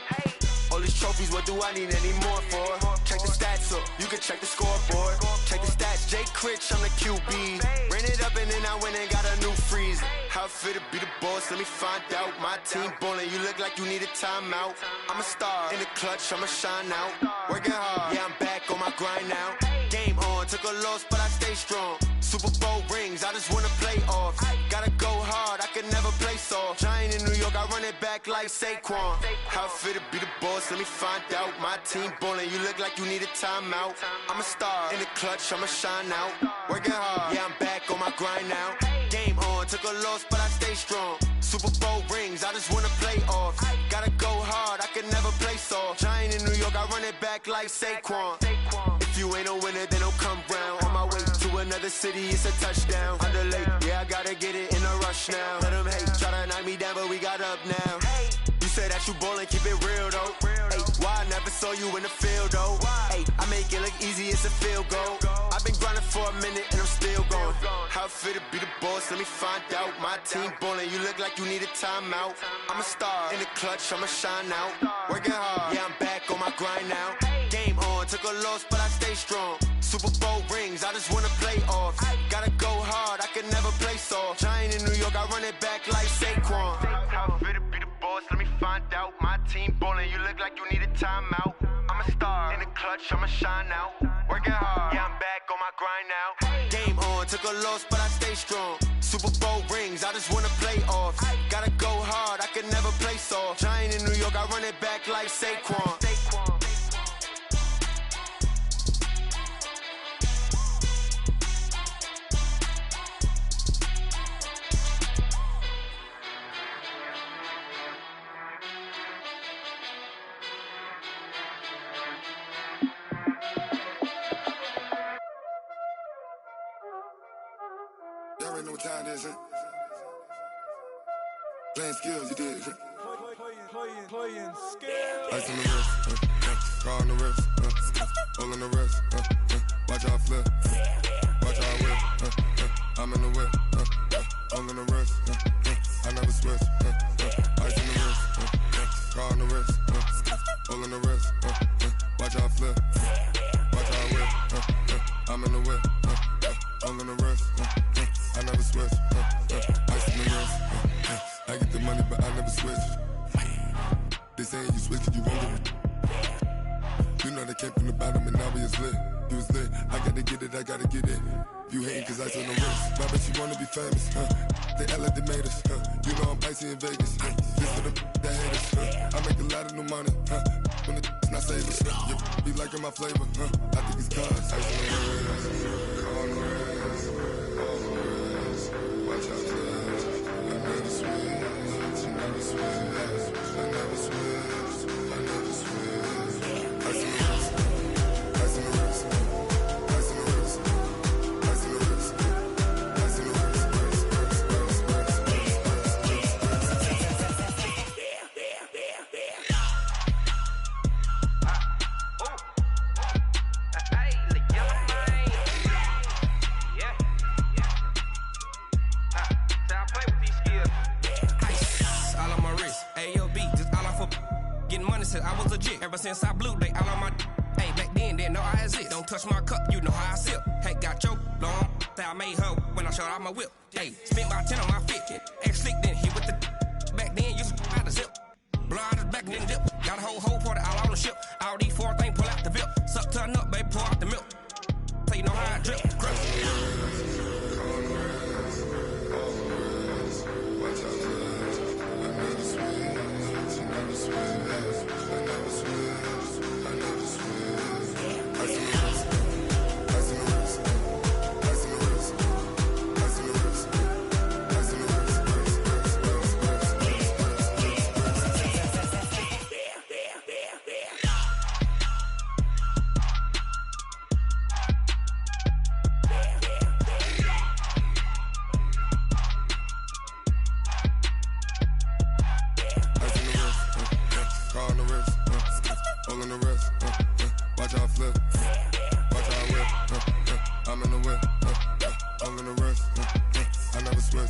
All these trophies, what do I need any more for? Check the stats up, you can check the scoreboard. Check the stats, Jay Critch, I'm the QB. Ran it up and then I went and got a new freeze. How it feel to be the boss, let me find out. My team ballin', you look like you need a timeout. I'm a star, in the clutch, I'ma shine out. Working hard, yeah, I'm back on my grind now. Game on, took a loss, but I stay strong. Super Bowl rings, I just wanna play off. Gotta go hard, I can never play soft. Giant in New York, I run it back like Saquon. How it feel to be the boss, let me find out. My team ballin', you look like you need a timeout. I'm a star, in the clutch, I'ma shine out. Working hard, yeah, I'm back on my grind now. Game on, took a loss, but I stay strong. Super Bowl rings, I just wanna play off. Gotta go hard, I can never play soft. Giant in New York, I run it back like Saquon. If you ain't a winner, then don't come round. On my way to another city, it's a touchdown. Underlay, yeah, I gotta get it in a rush now. Let them hate, try to knock me down, but we got up now. You say that you ballin', keep it real though. Hey, why I never saw you in the field though? Hey, I make it look easy, it's a field goal. I've been grinding for a minute and I'm still going. How it feel to be the boss, let me find out. My team ballin', you look like you need a timeout. I'm a star, in the clutch, I'ma shine out. Working hard, yeah, I'm back on my grind now. Game on, took a loss, but I stay strong. Super Bowl rings, I just wanna play off. Gotta go hard, I can never play soft. Giant in New York, I run it back like Saquon. How it feel to be the boss, let me find out. My team ballin', you look like you need a timeout. I'm a star, in the clutch, I'ma shine out. Working hard, yeah, I'm back on my grind now. Game on, took a loss, but I stay strong. Super Bowl rings, I just wanna play off. Gotta go hard, I can never play soft. Giant in New York, I run it back like Saquon. Y'all already know what time it is, huh? Playing skills, you did. Playing skills. Ice on the wrist, car on the wrist, hole on the wrist, watch how I flip, watch how I whip, I'm in the whip, hole on the wrist, I never switch, ice on the wrist, car on the wrist, hole on the wrist, watch how I flip, watch how I whip, I'm in the whip, hole on the wrist, I never switch, ice on the wrist, I get the money but I never switch. They saying you switch it, you won't get it. You know they came from the bottom and now we is lit. You was lit, I gotta get it, I gotta get it. You hating cause ice on the wrist. I bet you wanna be famous, They act like they made us, You know I'm icy in Vegas, This for the that hate us, I make a lot of new money, When the not save us, You be liking my flavor, I think it's cause ice on the wrist, on the wrist, on the wrist. Watch out, cause I never switch, I never switch. I never switch, I never switch. Ice in the wrist, ice in the wrist, ice in the wrist, ice in the wrist, ice in the wrist, Hey, the yellow man. Yeah. So I play with these skills. Ice all on my wrist, AOB, just all off of getting money since I was legit. Ever since I blew, they all on my. Hey, back then, didn't know I exist. Don't touch my cup, you know how I sip. Hey, got your long, that I made her when I showed out my whip. Hey, spent about 10 on my fit. Ex slick, then hit with the. Back then, used to out the zip. Blow out his back and then dip. Got a whole party all on the ship. All these four things, pull out the VIP. Suck, turn up, baby, pour out the milk. So you know how I drip. Pulling the wrist, watch how I flip. Watch how I whip, I'm in the whip. Pulling the wrist, I never switch.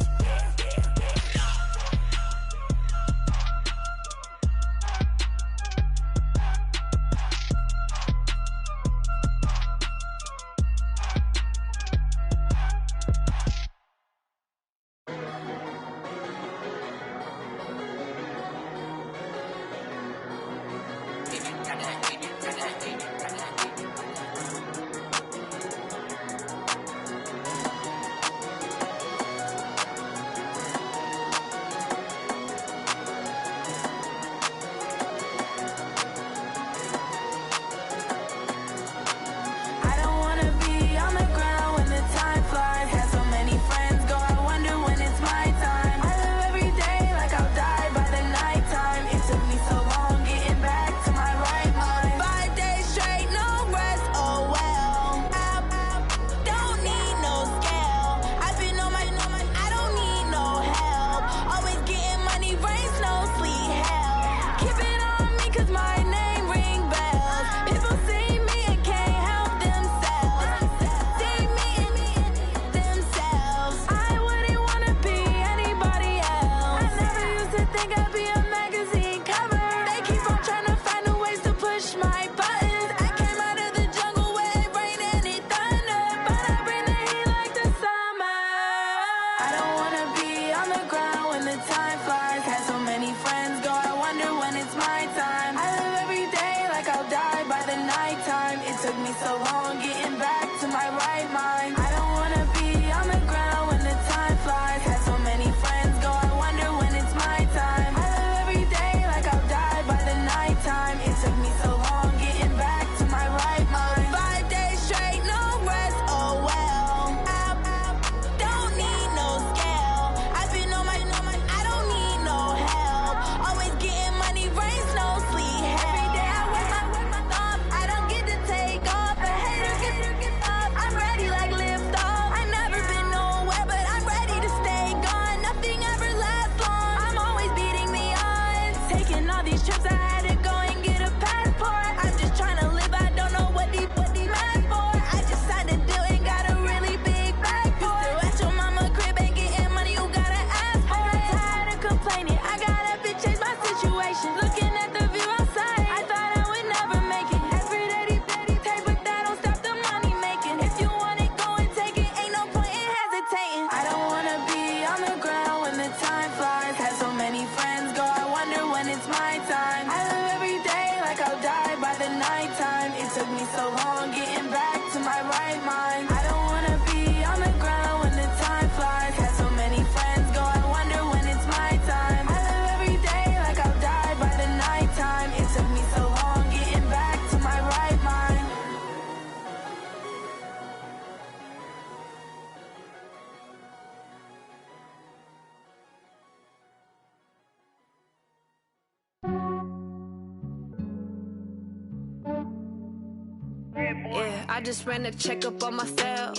Yeah, I just ran a checkup on myself.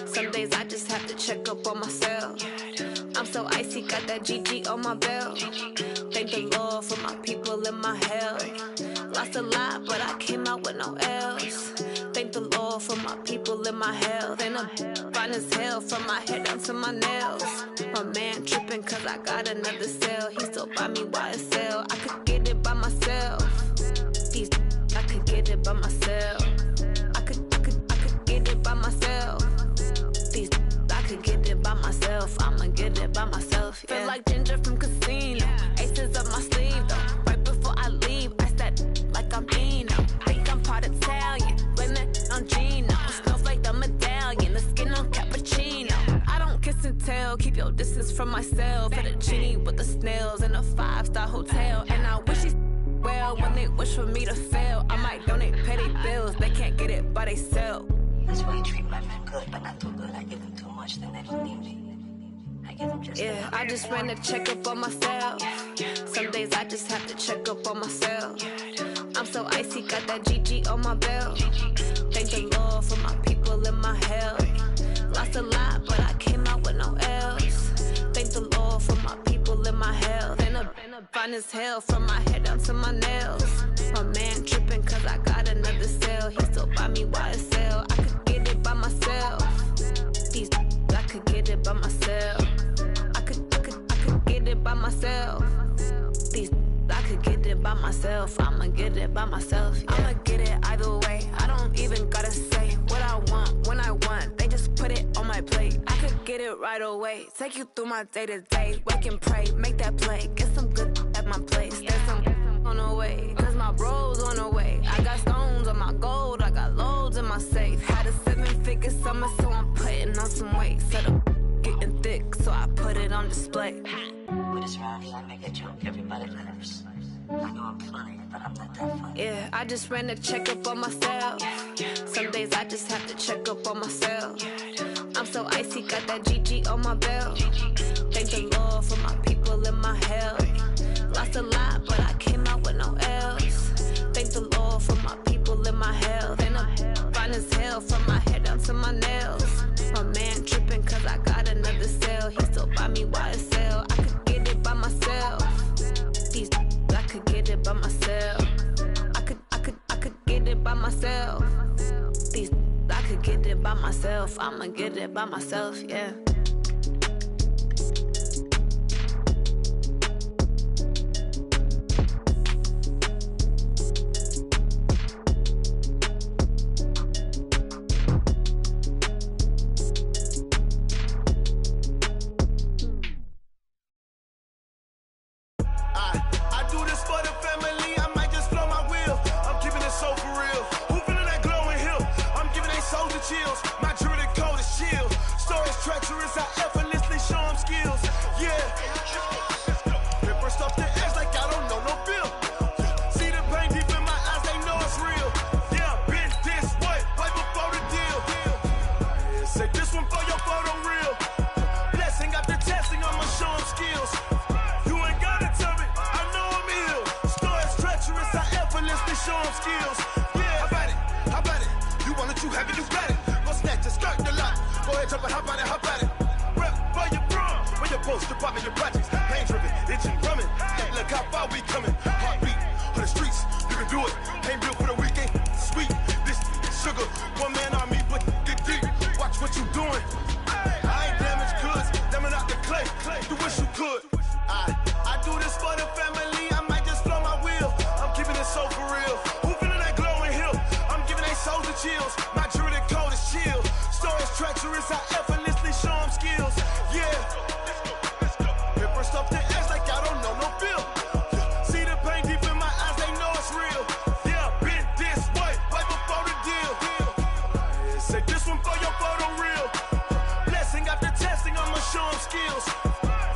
Some days I just have to check up on myself. I'm so icy, got that GG on my belt. Thank the Lord for my people in my health. Lost a lot, but I came out with no L's. Thank the Lord for my people in my health. And I'm fine as hell from my head down to my nails. My man tripping cause I got another cell. He still buy me YSL. I could get it by myself. These I could get it by myself. I could get it by myself. These I could get it by myself. I'ma get it by myself. Yeah. Feel like Ginger from Casino. Aces up my sleeve though. Right before I leave, I said like I'm Eno. Think I'm part Italian. Blame it on Gino. Snowflake the medallion. The skin on cappuccino. I don't kiss and tell. Keep your distance from myself. Fettuccine with the snails in a 5-star hotel. And I wish he's well when they wish for me to fail. I might donate petty bills. They can't get it by themselves. That's why you treat my men good, but not too good. I give them too much, then they don't need me. I give them just yeah, I just ran a checkup on myself. Some days I just have to check up on myself. I'm so icy, got that GG on my belt. Thank the Lord for my people in my health. Lost a lot, but I came out with no L's. Thank the Lord for my people in my health. And I'm fine as hell from my head down to my nails. My man tripping hell. He still buy me YSL. I could get it by myself. These I could get it by myself. I could get it by myself. These I could get it by myself. I'ma get it by myself. Yeah. I'ma get it either way. I don't even gotta say what I want when I want. They just put it on my plate. I could get it right away. Take you through my day to day. Wake and pray, make that play. Get some good at my place. There's some on the way, cause my bro's on the way. I got stones on my gold. I got loads in my safe. Had a 7-figure summer, so I'm putting on some weight. Set up getting thick, so I put it on display. With this round here, I make a joke. Everybody laughs. I know I'm funny, but I'm not that funny. Yeah, I just ran a checkup on myself. Some days I just have to check up on myself. I'm so icy, got that GG on my belt. Thank the Lord for my people in my health. Lost a lot, but I came out with no L's. Thank the Lord for my people in my health. And I'm fine as hell from my head down to my nails. My man tripping cause I got another cell. He still buy me YSL. I could get it by myself. These I could get it by myself. I could get it by myself. These I could get it by myself. I'ma get it by myself, yeah. Chills. My jewelry code is chill. Stories treacherous, I effortlessly show them skills. Yeah. Paper stuff the edge like I don't know no feel. See the pain deep in my eyes, they know it's real. Yeah, been this way, right before the deal. Say this one for your photo real. Blessing after testing, I'ma show them skills. You ain't gotta tell me, I know I'm ill. Stories treacherous, I effortlessly show them skills. Yeah, how about it? How about it? You want it, you have it, you got it. Go snatch and skirt the lot. Go ahead, jump it, hop on it, hop on it. Rep for your bro, for your post, your poppin', your projects. Pain driven, itching, drumming. Look how far we coming. Heartbeat for the streets, you can do it. Ain't built for the weekend. Sweet, this sugar. One man army, but get deep. Watch what you doing. I ain't damaged goods, damn it out the clay. You wish you could. I do this for the family. I might just flow my wheel. I'm keeping it so for real. Who feeling that glowing hill? I'm giving they souls the chills. My jewelry code is chill. Stories treacherous, I effortlessly show them skills. Yeah. Paper stuff the edge like I don't know no feel. See the pain deep in my eyes, they know it's real. Yeah, been this way, right before the deal. Say this one for your photo real. Blessing after testing, I'ma show them skills.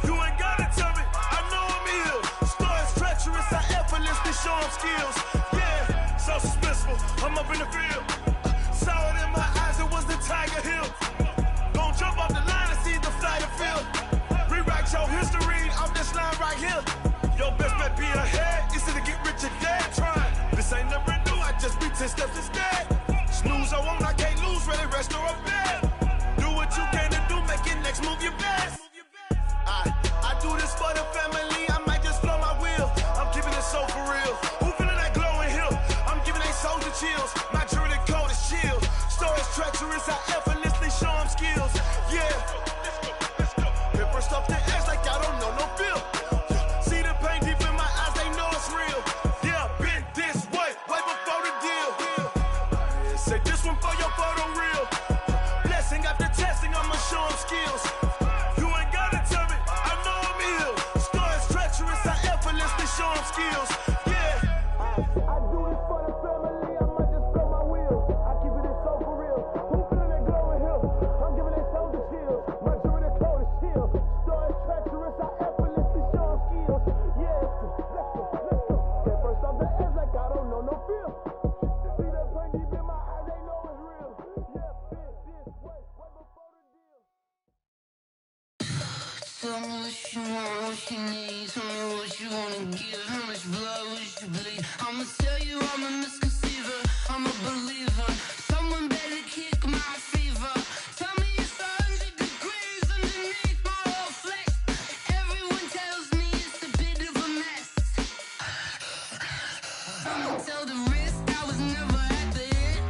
You ain't gotta tell me, I know I'm ill. Stories treacherous, I effortlessly show them skills. Yeah, so suspenseful, I'm up in the field. Saw it in my eyes, it was the Tiger Hill. Gon' jump off the line and see the flyer field. Rewrite your history off this line right here. Your best bet be ahead, easy to get rich or dead trying. This ain't never new, I just be 10 steps instead. Snooze I won't, I can't lose, ready, rest or a bed. Do what you can to do, make your next move your best. I do this for the family, I might just flow my wheel. I'm keeping it so for real. Who feeling that glowing hill? I'm giving they souls the chills. My jewelry code is chill. Stories treacherous, I effortlessly show them skills. Yeah. Paper stuff the edge like I don't know no feel. See the pain deep in my eyes, they know it's real. Yeah, been this way, right before the deal. Say this one for your photo real. Blessing after testing, I'ma show them skills. You ain't gotta tell me, I know I'm ill. Stories treacherous, I effortlessly show them skills. Yeah. I do this for the family, I might just blow my wheel. I keep it so for real. Who feeling that glowing hill? I'm giving they souls the chills. My jewelry code is chill. Stories treacherous, I effortlessly show them skills. Yeah, let's go. Get first off the edge like I don't know no feel. See the pain deep in my eyes, they know it's real. Yeah, been this way, right before the deal. Tell me what you want, what you need. Tell me what you wanna give. How much blood would you bleed? I'ma tell you I'm a misconceiver. I'm a believer. Someone better kick my fever. Tell me it's 100 degrees underneath my whole flesh. Everyone tells me it's a bit of a mess. I'ma tell the risk I was never at the end.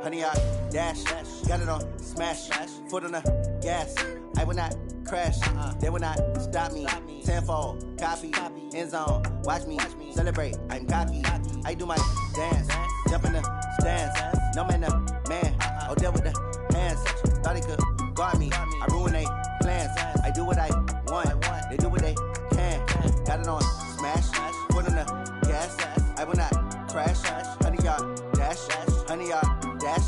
honey, I dash. Got it on smash, foot on the gas. I will not crash, they will not stop me. Tenfold, copy, end zone, watch me celebrate. I'm cocky, I do my dance, jump in the stands. No man, the man, deal with the hands. Thought he could guard me, I ruin they plans. I do what I want, they do what they can. Got it on smash, foot on the gas. I will not crash, honey, y'all dash, honey, y'all dash,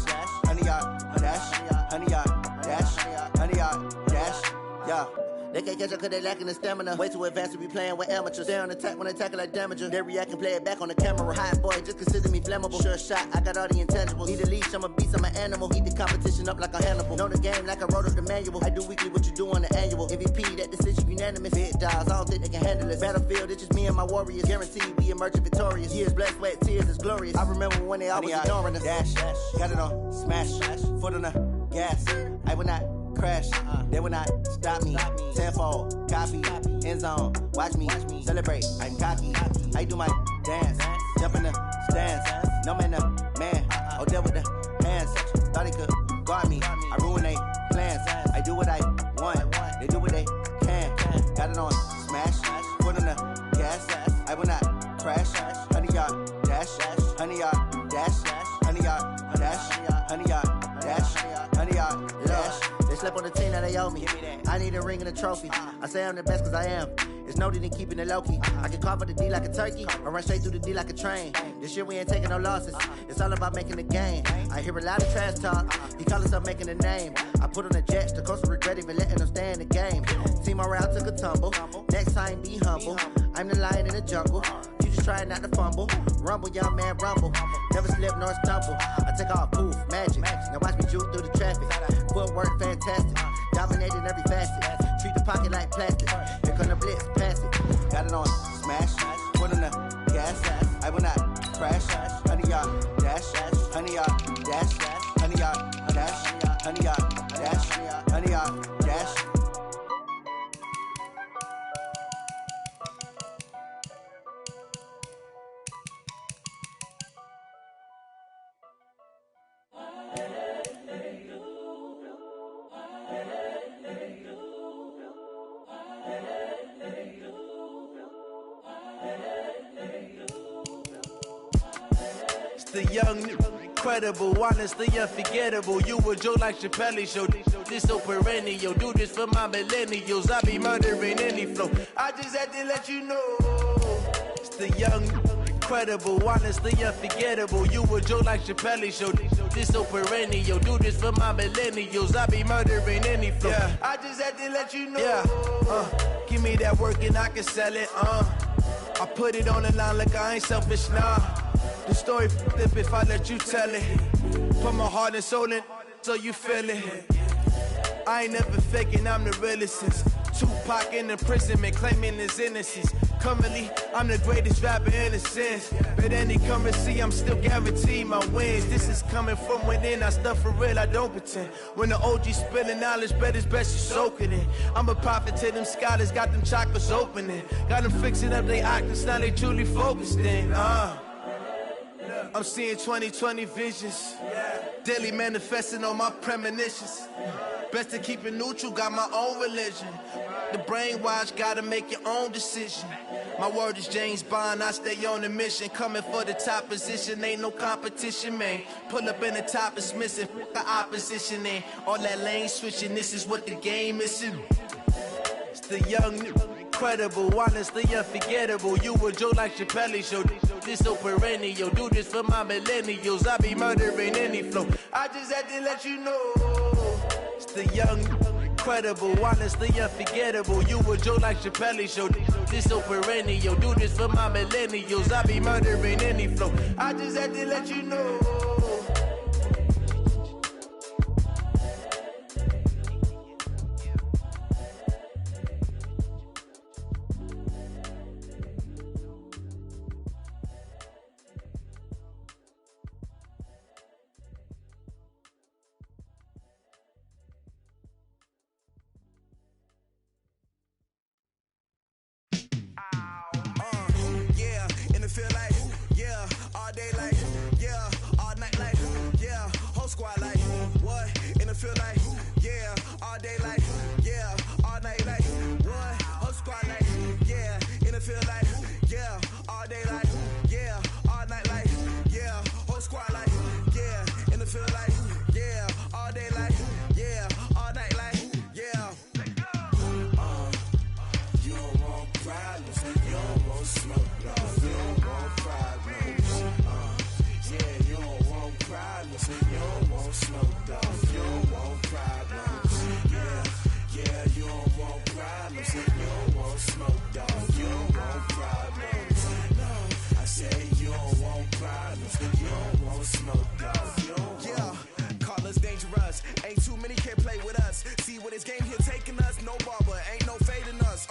honey, y'all dash, honey, y'all dash, honey, y'all dash, yeah. They can't catch up cause they lacking the stamina. Way too advanced to be playing with amateurs. Stay on attack when they tackle like damager. They react and play it back on the camera. Hot boy, just consider me flammable. Sure shot, I got all the intangibles. Need a leash, I'm a beast, I'm an animal. Heat the competition up like a Hannibal. Know the game like I wrote up the manual. I do weekly what you do on the annual. MVP, that decision unanimous. Big dogs, I don't think they can handle it. Battlefield, it's just me and my warriors. Guaranteed we emerging victorious. Years, blood, sweat, tears, it's glorious. I remember when they always ignoring us. Dash, got it on smash, foot on the gas. I will not crash, they will not stop me. Tenfold, copy, end zone, watch me celebrate. I'm cocky, I do my dance, jump in the stands. No man, the man, deal with the hands. Thought he could guard me, I ruin they plans. I do what I want, they do what they can. Got it on smash, foot on the gas. I will not crash, honey, y'all dash, honey, y'all dash, honey, y'all dash, honey, y'all dash, honey, y'all dash. They slept on the team that they owe me. I need a ring and a trophy. I say I'm the best cause I am. It's noted in keeping it low-key. I can carve up the D like a turkey or run straight through the D like a train. This year we ain't taking no losses. It's all about making the game. I hear a lot of trash talk. He call himself making a name. I put on the jets. The coach will regret even letting them stay in the game. Team morale took a tumble. Next time be humble. I'm the lion in the jungle. You just trying not to fumble. Rumble, young man, rumble. Never slip nor stumble. I take off, poof, magic. Now watch me juke through the traffic. Footwork fantastic. Dominating every facet. Treat the pocket like plastic. Here come the blitz, pass it. Got it on smash, foot on the gas. I will not crash, honey, y'all dash, honey, y'all dash, honey, y'all dash, honey, y'all dash, honey, y'all dash. The young, incredible, honestly unforgettable. You a joke like Chappelle show. This so perennial. Do this for my millennials. I be murdering any flow. I just had to let you know. It's the young, incredible, honestly unforgettable. You a joke like Chappelle show. This so perennial. Do this for my millennials. I be murdering any flow. Yeah. I just had to let you know. Yeah. Give me that work and I can sell it. I put it on the line like I ain't selfish, nah. The story flip if I let you tell it. Put my heart and soul in so you feel it. I ain't never faking, I'm the realest since Tupac in imprisonment, claiming his innocence. Currently, I'm the greatest rapper in a sense. But any currency, I'm still guaranteed my wins. This is coming from within, I stuff for real, I don't pretend. When the OG spilling knowledge, bet it's best you soak it in. I'm a prophet to them scholars, got them chakras opening. Got them fixing up they octaves, now they truly focused in. I'm seeing 2020 visions. Daily manifesting on my premonitions. Best to keep it neutral, got my own religion. The brainwash, gotta make your own decision. My word is James Bond, I stay on the mission. Coming for the top position, ain't no competition, man. Pull up in the top, it's missing, the opposition ain't. All that lane switching, this is what the game is. It's the young, incredible, honestly unforgettable. You a joke like Chappelle show. This so perennial. Do this for my millennials. I be murdering any flow. I just had to let you know. It's the young, incredible, honestly unforgettable. You a joke like Chappelle show. This so perennial. Do this for my millennials. I be murdering any flow. I just had to let you know. squad like, what? In the field like, yeah. All day like, yeah. All night like, what? Whole squad like, yeah. In the field like, yeah. All day like, yeah. All night like, yeah. Whole squad like, yeah. In the field like, yeah. All day like, yeah. All night like, yeah. You don't want problems, you don't want smoke, no. You don't want problems, yeah. You don't want problems, you don't want smoke, dog. You don't want problems, yeah. Yeah, you don't want problems, you don't want smoke, dog. You don't want problems, no. I say you don't want problems, you don't want smoke, dog. You don't want. Call us dangerous, ain't too many can play with us. See what this game here taking us, no barber, ain't no fading us.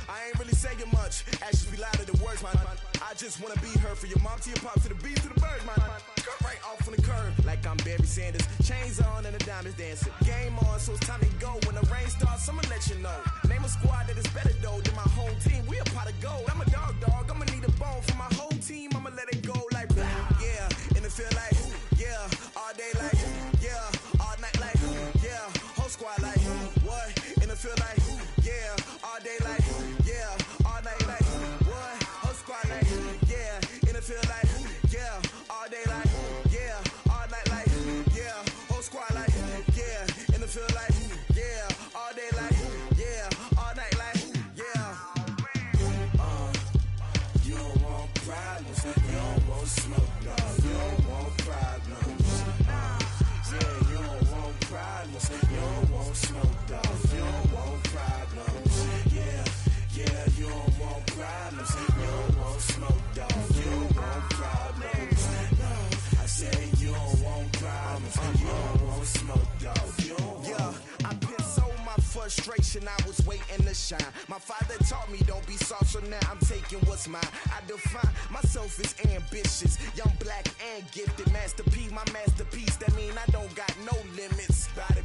I ain't really saying much, actions be louder than words, man. I just wanna be heard, for your mom to your pop, to the beat, to the bird, man. Cut right off on the curb, like I'm Barry Sanders. Chains on and the diamonds dancing. Game on, so it's time to go. When the rain starts, I'ma let you know. Name a squad that is better though than my home team. We a pot of gold. I'm a dog, I'ma need a bone for my whole team. I'ma let it go like blah. Yeah, in the field like, yeah. All day like, yeah. All night like, yeah. Whole squad like, what? In the field like, yeah. All day like, yeah. All night like, what? Whole squad like, yeah. In the field like, yeah. All day like, yeah. All night like, yeah. Whole squad like, yeah. In the field like, yeah. All day like, yeah. All night like, yeah. You don't want problems, you don't want smoke, no. You don't want problems, yeah. You don't want problems, you don't want smoke, dog. You don't want problems, yeah. Yeah, you don't want problems, you don't want smoke, dog. You don't want problems, no. I say you don't want problems, you don't want smoke, dog. You don't want. Yeah, I pissed so my frustration, I was waiting to shine. My father taught me don't be soft, so now I'm taking what's mine. I define myself as ambitious, young, black, and gifted. Master P, my masterpiece, that mean I don't got no limits. Bout it,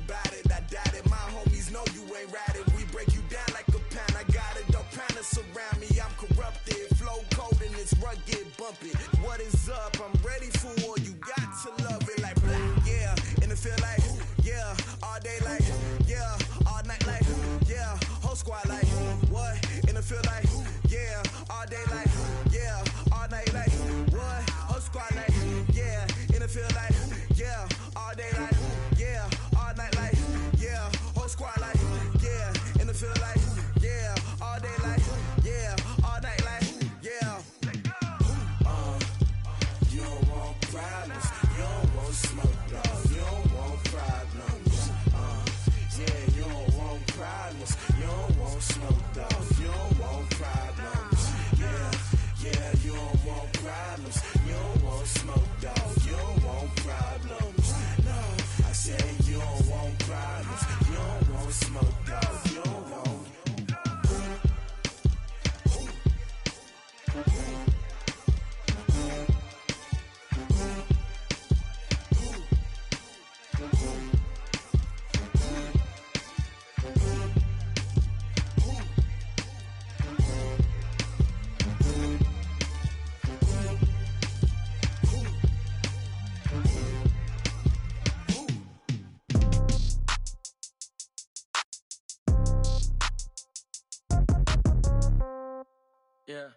I doubt it. My homies know you ain't riding. We break you down like a pound. I got it, don't pound to surround me. I'm corrupted, flow cold and it's rugged, bumpy. What is up? I'm ready for war. You got to love it like blah. Yeah, in the field like, yeah. All day like, yeah. All night like, yeah. Whole squad like, what? In the field like, yeah. All day like, yeah. All night like, what? Whole squad like, yeah. In the field like, yeah. All day like, yeah. All night like, yeah. Whole squad like, yeah. In the field like, yeah. All day like, yeah. All night like, yeah. You don't want problems, you don't want smoke, dog. You don't want problems, yeah. You don't want problems, you don't want smoke, dog. You don't want problems, yeah. Yeah, you don't want problems, you don't want smoke, dog. You don't want problems, no. I say you don't want problems, you don't want smoke, dog. You don't want. Yeah.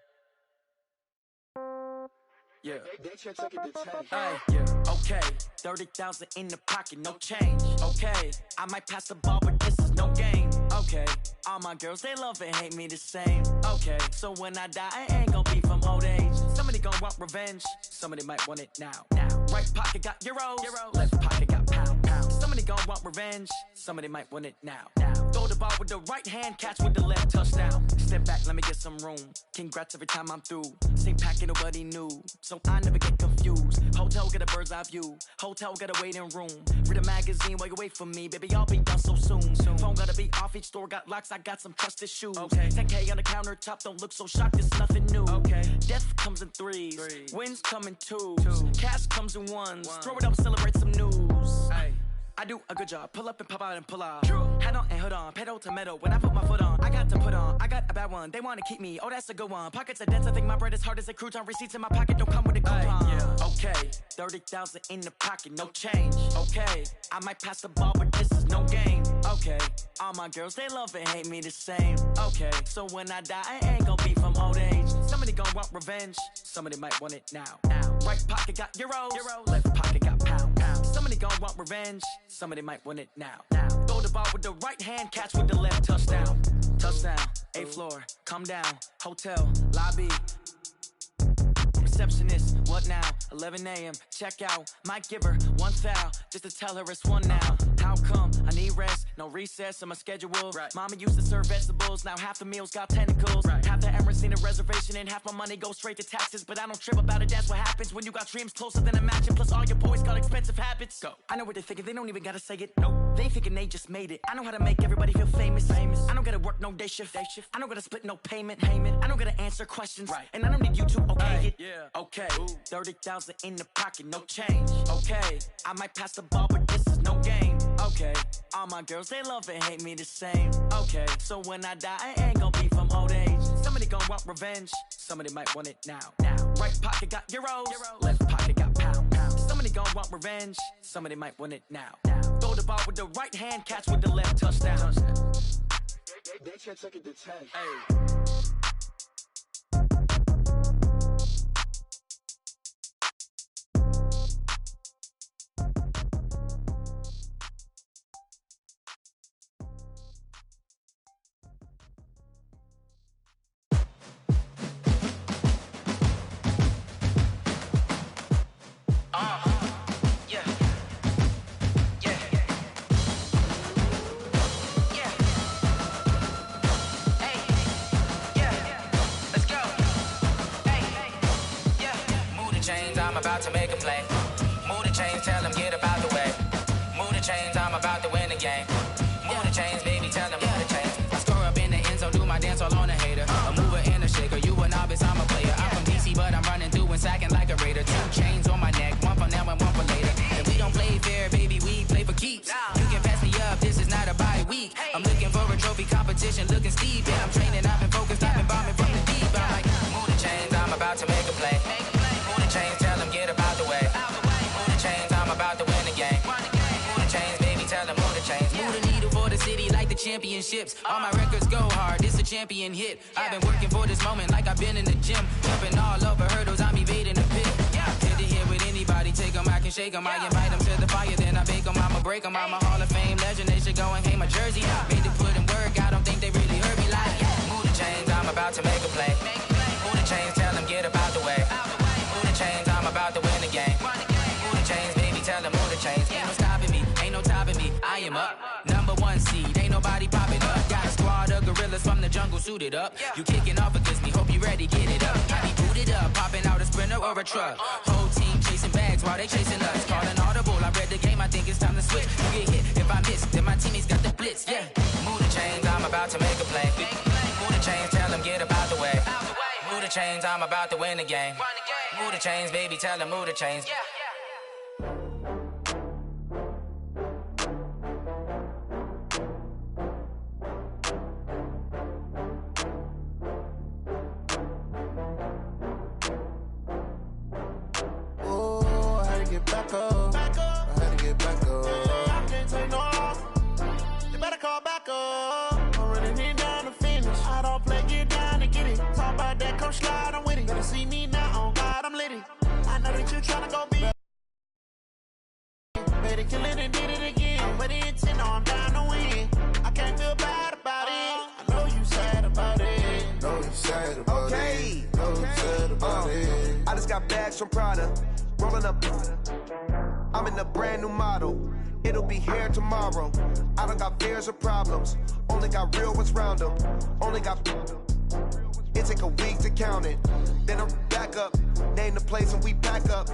Yeah. Hey, yeah. Okay. 30,000 in the pocket, no change. Okay. I might pass the ball, but this is no game. Okay. All my girls, they love and hate me the same. Okay. So when I die, I ain't gonna be from old age. Somebody gonna want revenge. Somebody might want it now. Right pocket got euros. Left pocket got pound. Somebody gonna want revenge. Somebody might want it now. Throw the ball with the right hand, catch with the left, touchdown. Step back, let me get some room. Congrats every time I'm through. Same packet, nobody knew, so I never get confused. Hotel get a bird's eye view. Hotel get a waiting room. Read a magazine while you wait for me, baby. I'll be done so soon. Phone gotta be off. Each store got locks. I got some trusted shoes. Okay. 10K on the countertop. Don't look so shocked. It's nothing new. Okay. Death comes in threes. Wins come in twos. Cash comes in ones. Throw it up, celebrate some news. Hey. I do a good job. Pull up and pop out and pull out. Head on and hood on. Pedal to metal. When I put my foot on, I got to put on. I got a bad one. They want to keep me. Oh, that's a good one. Pockets are dense. I think my bread is hard as a crouton. Receipts in my pocket don't come with a coupon. Yeah. Okay. 30,000 in the pocket, no change. Okay, I might pass the ball, but this is no game. Okay, all my girls, they love and hate me the same. Okay, so when I die, I ain't gonna be from old age. Somebody gon' want revenge, somebody might want it now. Right pocket got euros, left pocket got pound. Somebody gon' want revenge, somebody might want it now. Throw the ball with the right hand, catch with the left, touchdown. Touchdown, 8th floor, come down, hotel, lobby. Receptionist, what now? 11 a.m., check out. Might give her one foul, just to tell her it's one now. How come? I need rest, no recess in my schedule. Right. Mama used to serve vegetables, now half the meals got tentacles. Right. Half the Emirates need a reservation and half my money goes straight to taxes. But I don't trip about it, that's what happens when you got dreams closer than a match. And plus all your boys got expensive habits. Go. I know what they're thinking, they don't even gotta say it. Nope. They ain't thinking they just made it. I know how to make everybody feel famous. I don't gotta work no day shift. I don't gotta split no payment. I don't gotta answer questions. Right. And I don't need you to okay it. Yeah. Okay, 30,000 in the pocket, no change. Okay, I might pass the ball, but this is no game. Okay, all my girls, they love and hate me the same. Okay, so when I die, I ain't gonna be from old age. Somebody gon' want revenge, somebody might want it now. Right pocket got euros, left pocket got pound. Somebody gon' want revenge, somebody might want it now. Throw the ball with the right hand, catch with the left, touchdown. They can't take it to 10. Hey. I'm about to make a play. Move the chains, tell them get up out the way. Move the chains, I'm about to win the game. Move the chains, baby, tell them move the chains. I score up in the end zone, do my dance all on a hater. A mover and a shaker, you a novice, I'm a player. I'm from DC, but I'm running through and sacking like a raider. 2 chains on my neck, one for now and one for later. And we don't play fair, baby, we play for keeps. You can pass me up, this is not a bye week. I'm looking for a trophy competition, looking steep. And I'm training, I've been focused, I've been bombing from the deep. I'm like, move the chains, I'm about to make a play. Move the chains, tell them get up out the way. Move the chains, I'm about to win the game. Move the chains, baby, tell them move the chains. Move the needle for the city like the championships. All my records go hard, this a champion hit. I've been working for this moment like I've been in the gym. Jumping all over hurdles, I'm evading the pit. Head to head with anybody, take them, I can shake them. I invite them to the fire, then I bake them, I'ma break them. I'm a Hall of Fame legend, they should go and hang my jersey. Made to put in work, I don't think they really heard me like. Move the chains, I'm about to make a play. Move the chains, tell them get up out the way. Move the chains, I'm about to win the game. Move the chains, baby, tell them move the chains. Ain't no stopping me, ain't no topping me, I am up. #1 seed, ain't nobody popping up. Got a squad of gorillas from the jungle suited up. You kicking off against me, hope you ready, get it up. I be booted up, popping out a Sprinter or a truck. Whole team chasing bags while they chasing us. Calling audible, I read the game, I think it's time to switch. You get hit, if I miss, then my teammates got the blitz, yeah. Move the chains, I'm about to make a play. Move the chains, tell them get up out the way. Move the chains, I'm about to win the game. Move the chains, baby, tell them move the chains. Oh, I had to get back up. I had to get back up. I can't take no loss. You better call back up. I'm running it down to finish. I don't play, get down and get it. Talk about that, come slide, I'm with it. Better see me now, on God, I'm lit it. I know that you tryna go be. Better kill it and did it again. But the intent, no, I'm down to win. I can't feel bad about it. I know you sad about it. Know you sad about it. Know you sad about it. I just got bags from Prada. Rolling up. I'm in a brand new model. It'll be here tomorrow. I don't got fears or problems. Only got real ones round them. Only got. It take a week to count it. Then I'm back up. Name the place and we pack up.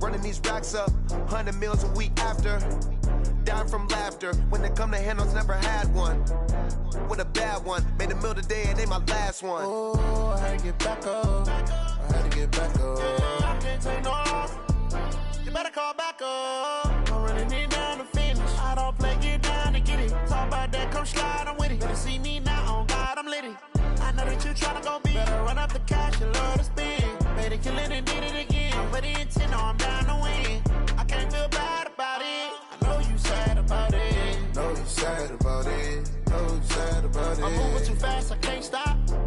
Running these racks up. 100 meals a week after. Dying from laughter. When they come to handles, never had one. With a bad one. Made a meal today and they my last one. Oh, I had to get back up. I had to get back up. I can't take no loss. You better call back up. I'm running it down to finish. I don't play, get down and get it. Talk about that, come slide, I'm with it. Better see me now, on God, I'm lit it. I know that you tryna go better run up the cash, you love to spend. Better kill it and did it again. But the intent, no, I'm down to win.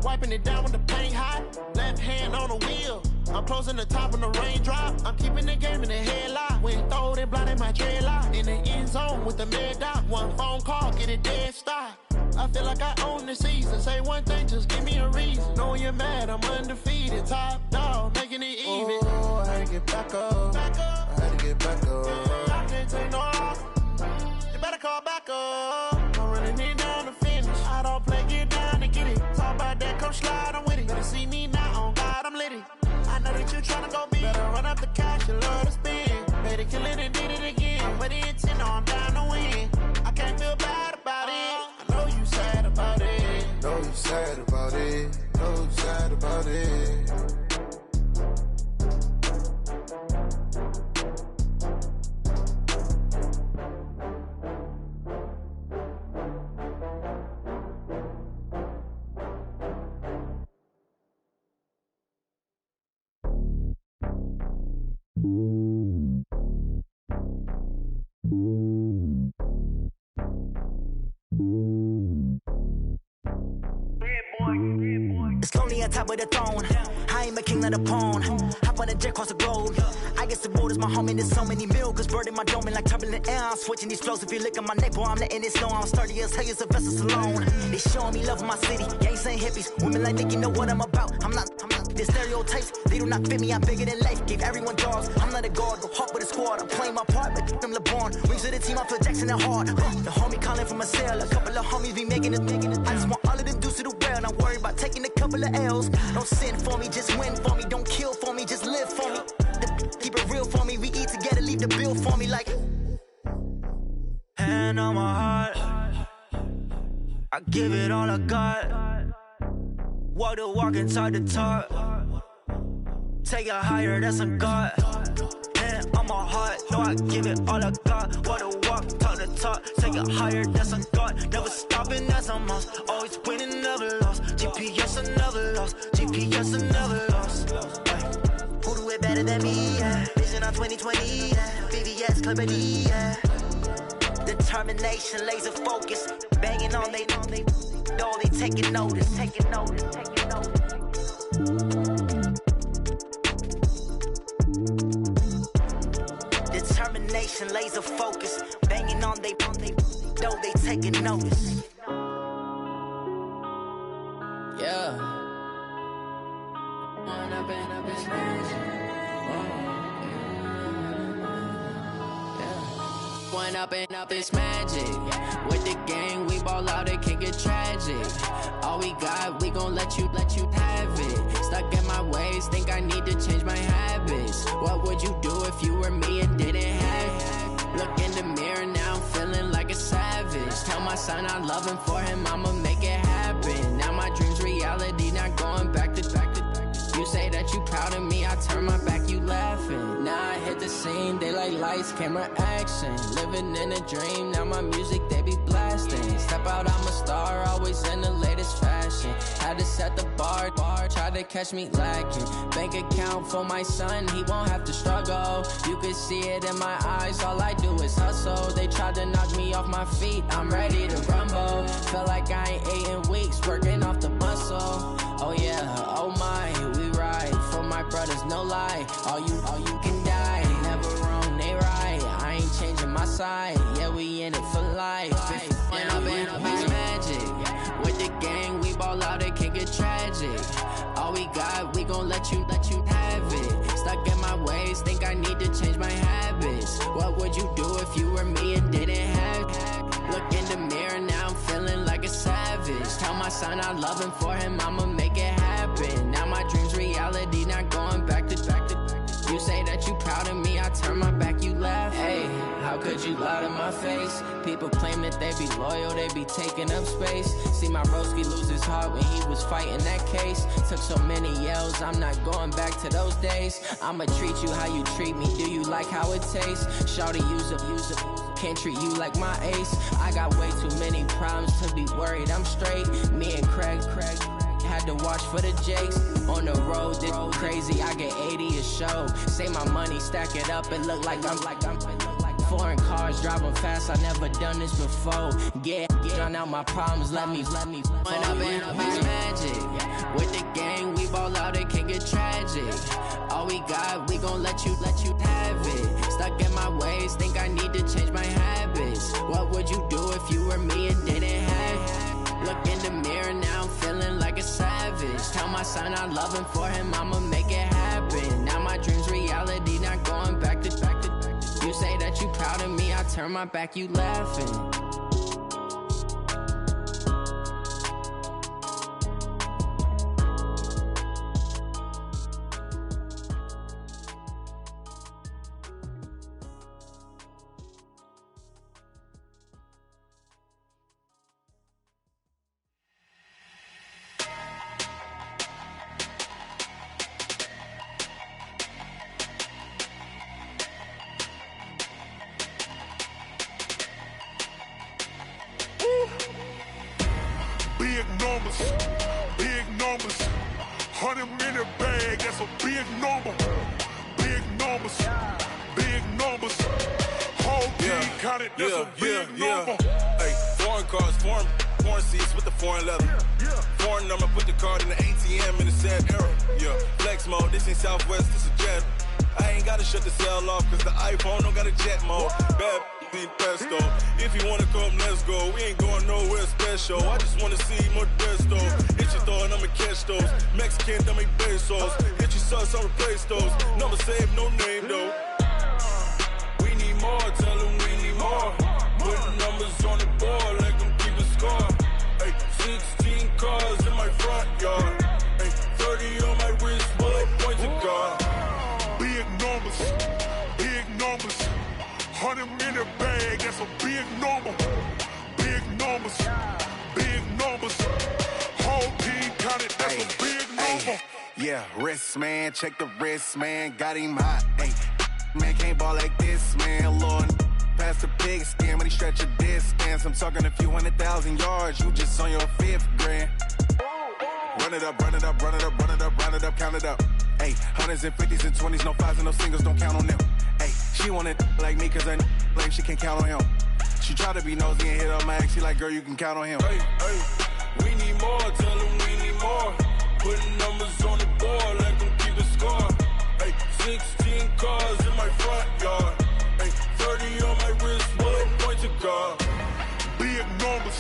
Wiping it down with the paint hot. Left hand on the wheel. I'm closing the top on the raindrop. I'm keeping the game in the headlock. When throwed and blinded my dreadlock. In the end zone with the mad dot. One phone call, get it dead stop. I feel like I own the season. Say one thing, just give me a reason. Knowing you're mad, I'm undefeated. Top dog, making it even. Oh, I had to get back up. I had to get back up. I can't take no loss. You better call back up. I'm running it down to finish. I don't play, get down and get it. Talk about that, come slide, I'm with it. Better see me now, on God, I'm lit it. I know that you tryna go big. Better run up the cash, you love to spend. Better kill it and did it again. But the intent, I'm down to win. I can't feel bad about it. I know you sad about it. Know you sad about it. Know you sad about it. It's lonely on top of the throne. I ain't a king of the pawn. Hop on a jet across the globe. I guess the road is my home and there's so many milkers bird in my dome and like turbulent air. I'm switching these flows. If you look at my neck, boy, I'm letting it snow. I'm sturdy as hell, as a vessel alone. They showing me love in my city. Gangs ain't hippies. Women like Nick, you know what I'm about. I'm not. The stereotypes, they do not fit me. I'm bigger than life. Gave everyone jobs. I'm not a guard, but hawk with a squad. I'm playing my part, but I'm LeBron. Rings of the team, I feel Jackson and hard. The homie calling from a cell. A couple of homies be making it. I just want all of them dudes to do well. Not worry about taking a couple of L's. Don't sin for me, just win for me. Don't kill for me, just live for me. Keep it real for me. We eat together, leave the bill for me like. Hand on my heart, I give it all I got. Walk the walk and talk the talk. Take it higher, that's a God. Hand on my heart, no, I give it all I got. Walk the walk, talk the talk. Take it higher, that's a God. Never stopping, that's a must. Always winning, never lost. GPS, I never lost. GPS, I never lost. Who do it better than me? Yeah. Vision on 2020, yeah. VVS, Clarity, yeah. Determination, laser focus. Banging on they know they taking notice. Taking notice, taking notice. Determination, laser focus. Banging on they know they taking notice. Yeah. One up and up is magic. With the gang, we ball out, it can get tragic. All we got, we gon' let you have it. Stuck in my ways, think I need to change my habits. What would you do if you were me and didn't have it? Look in the mirror, now I'm feeling like a savage. Tell my son I love him, for him I'ma make it happen. Now my dream's reality, not going back to. You say that you proud of me, I turn my back, you laughing. Now I hit the scene, they like lights, camera, action. Living in a dream, now my music, they be blasting. Step out, I'm a star, always in the latest fashion. Had to set the bar, try to catch me lacking. Bank account for my son, he won't have to struggle. You can see it in my eyes, all I do is hustle. They tried to knock me off my feet, I'm ready to rumble. Feel like I ain't ate in weeks, working off the muscle. Oh yeah, oh my, we ride for my brothers, no lie. All you can die, never wrong, they right. I ain't changing my side, yeah, we in it for life. When up and up is magic. With the gang, we ball out, it can get tragic. All we got, we gon' let you have it. Stuck in my ways, think I need to change my habits. What would you do if you were me and didn't have it? Look in the mirror, now I'm feeling like a savage. Tell my son I love him, for him I'ma make it happen. Now my dream's reality, not going back to. You say that you proud of me, I turn my back, you laugh. Hey, how could you lie to my face? People claim that they be loyal, they be taking up space. See my broski lose his heart when he was fighting that case. Took so many yells, I'm not going back to those days. I'ma treat you how you treat me, do you like how it tastes? Shawty, use it. Can't treat you like my ace. I got way too many problems to be worried, I'm straight. Me and Craig had to watch for the Jakes. On the road, this crazy, I get 80 a show. Say my money, stack it up, and look like I'm foreign cars, driving fast, I never done this before. Get on out my problems, let me When up in magic, with the gang, we ball out, it can get tragic. All we got, we gon' let you have it. Stuck in my ways, think I need to change my habits. What would you do if you were me and didn't have it? Look in the mirror, now I'm feeling like a savage. Tell my son I love him, for him I'ma make it happen. Now my dream's reality, not going back to. You say that you proud of me, I turn my back, you laughing. Big numbers, 100-minute bag, that's a big number. Big numbers, whole team counted, that's a big number. Hey, foreign cars, foreign seats with the foreign leather. Foreign number, put the card in the ATM in the sad era. Yeah, flex mode, this ain't Southwest, this a jet. I ain't gotta shut the cell off, cause the iPhone don't got a jet mode. Bad need pesto. If you wanna come, let's go. We ain't going nowhere special. I just wanna see Modesto. Hit your thought, I'ma catch those. Mexican, I'ma make pesos. Hit your sauce, I'll replace those. Number saved, no name though. We need more, tell them we need more. Putting numbers on the board, like them keep a score. Hey, 16 cars in my front yard. Hey, 30 on my wrist, bullet points of God. Big numbers, 100-minute bag, that's a big number. Big numbers, whole team counted, that's a big number. Yeah, wrist man, check the wrist man, got him hot. Ay, man can't ball like this, man. Lord, past the pig skin when he stretch a distance. I'm talking a few 100,000 yards, you just on your 5th grand. Run it up, count it up. Ay, hundreds and 50s and 20s, no 5s and no singles, don't count on them. Ay, she want it like me, cause I blame she can't count on him. She try to be nosy and hit on my ex, she like, girl, you can count on him. Hey, we need more, tell them we need more. Putting numbers on the board, like them keep a score. Hey, 16 cars in my front yard. Hey, 30 on my wrist, bullet points of God. Big numbers,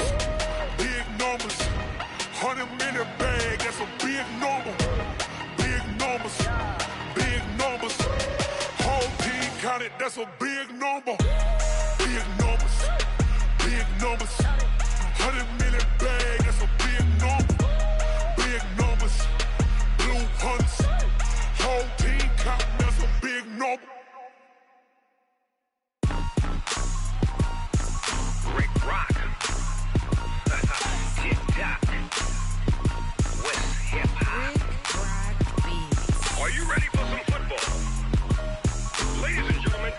100-minute bag, that's a big number. Big numbers, whole team counted, that's a big number. Big numbers, 100-minute bag, that's a big number. Big numbers, blue hunts, whole team counting, that's a big number. Rick Rock, TikTok, West Hip Hop. Are you ready for some football? Ladies and gentlemen,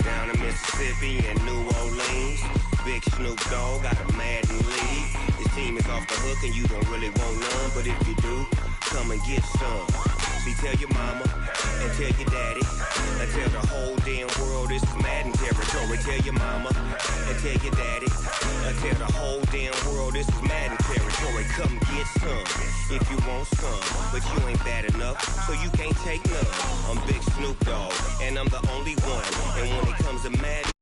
Down in Mississippi and New Orleans, Big Snoop Dogg got a Madden league. His team is off the hook and you don't really want none, but if you do, come and get some. See, tell your mama and tell your daddy and tell the whole damn world this is Madden territory. Tell your mama and tell your daddy and tell the whole damn world this is Madden territory. Come get some if you want some, but you ain't bad enough, so you can't take none. I'm Big Snoop Dogg and I'm the only one, and when it comes to Madden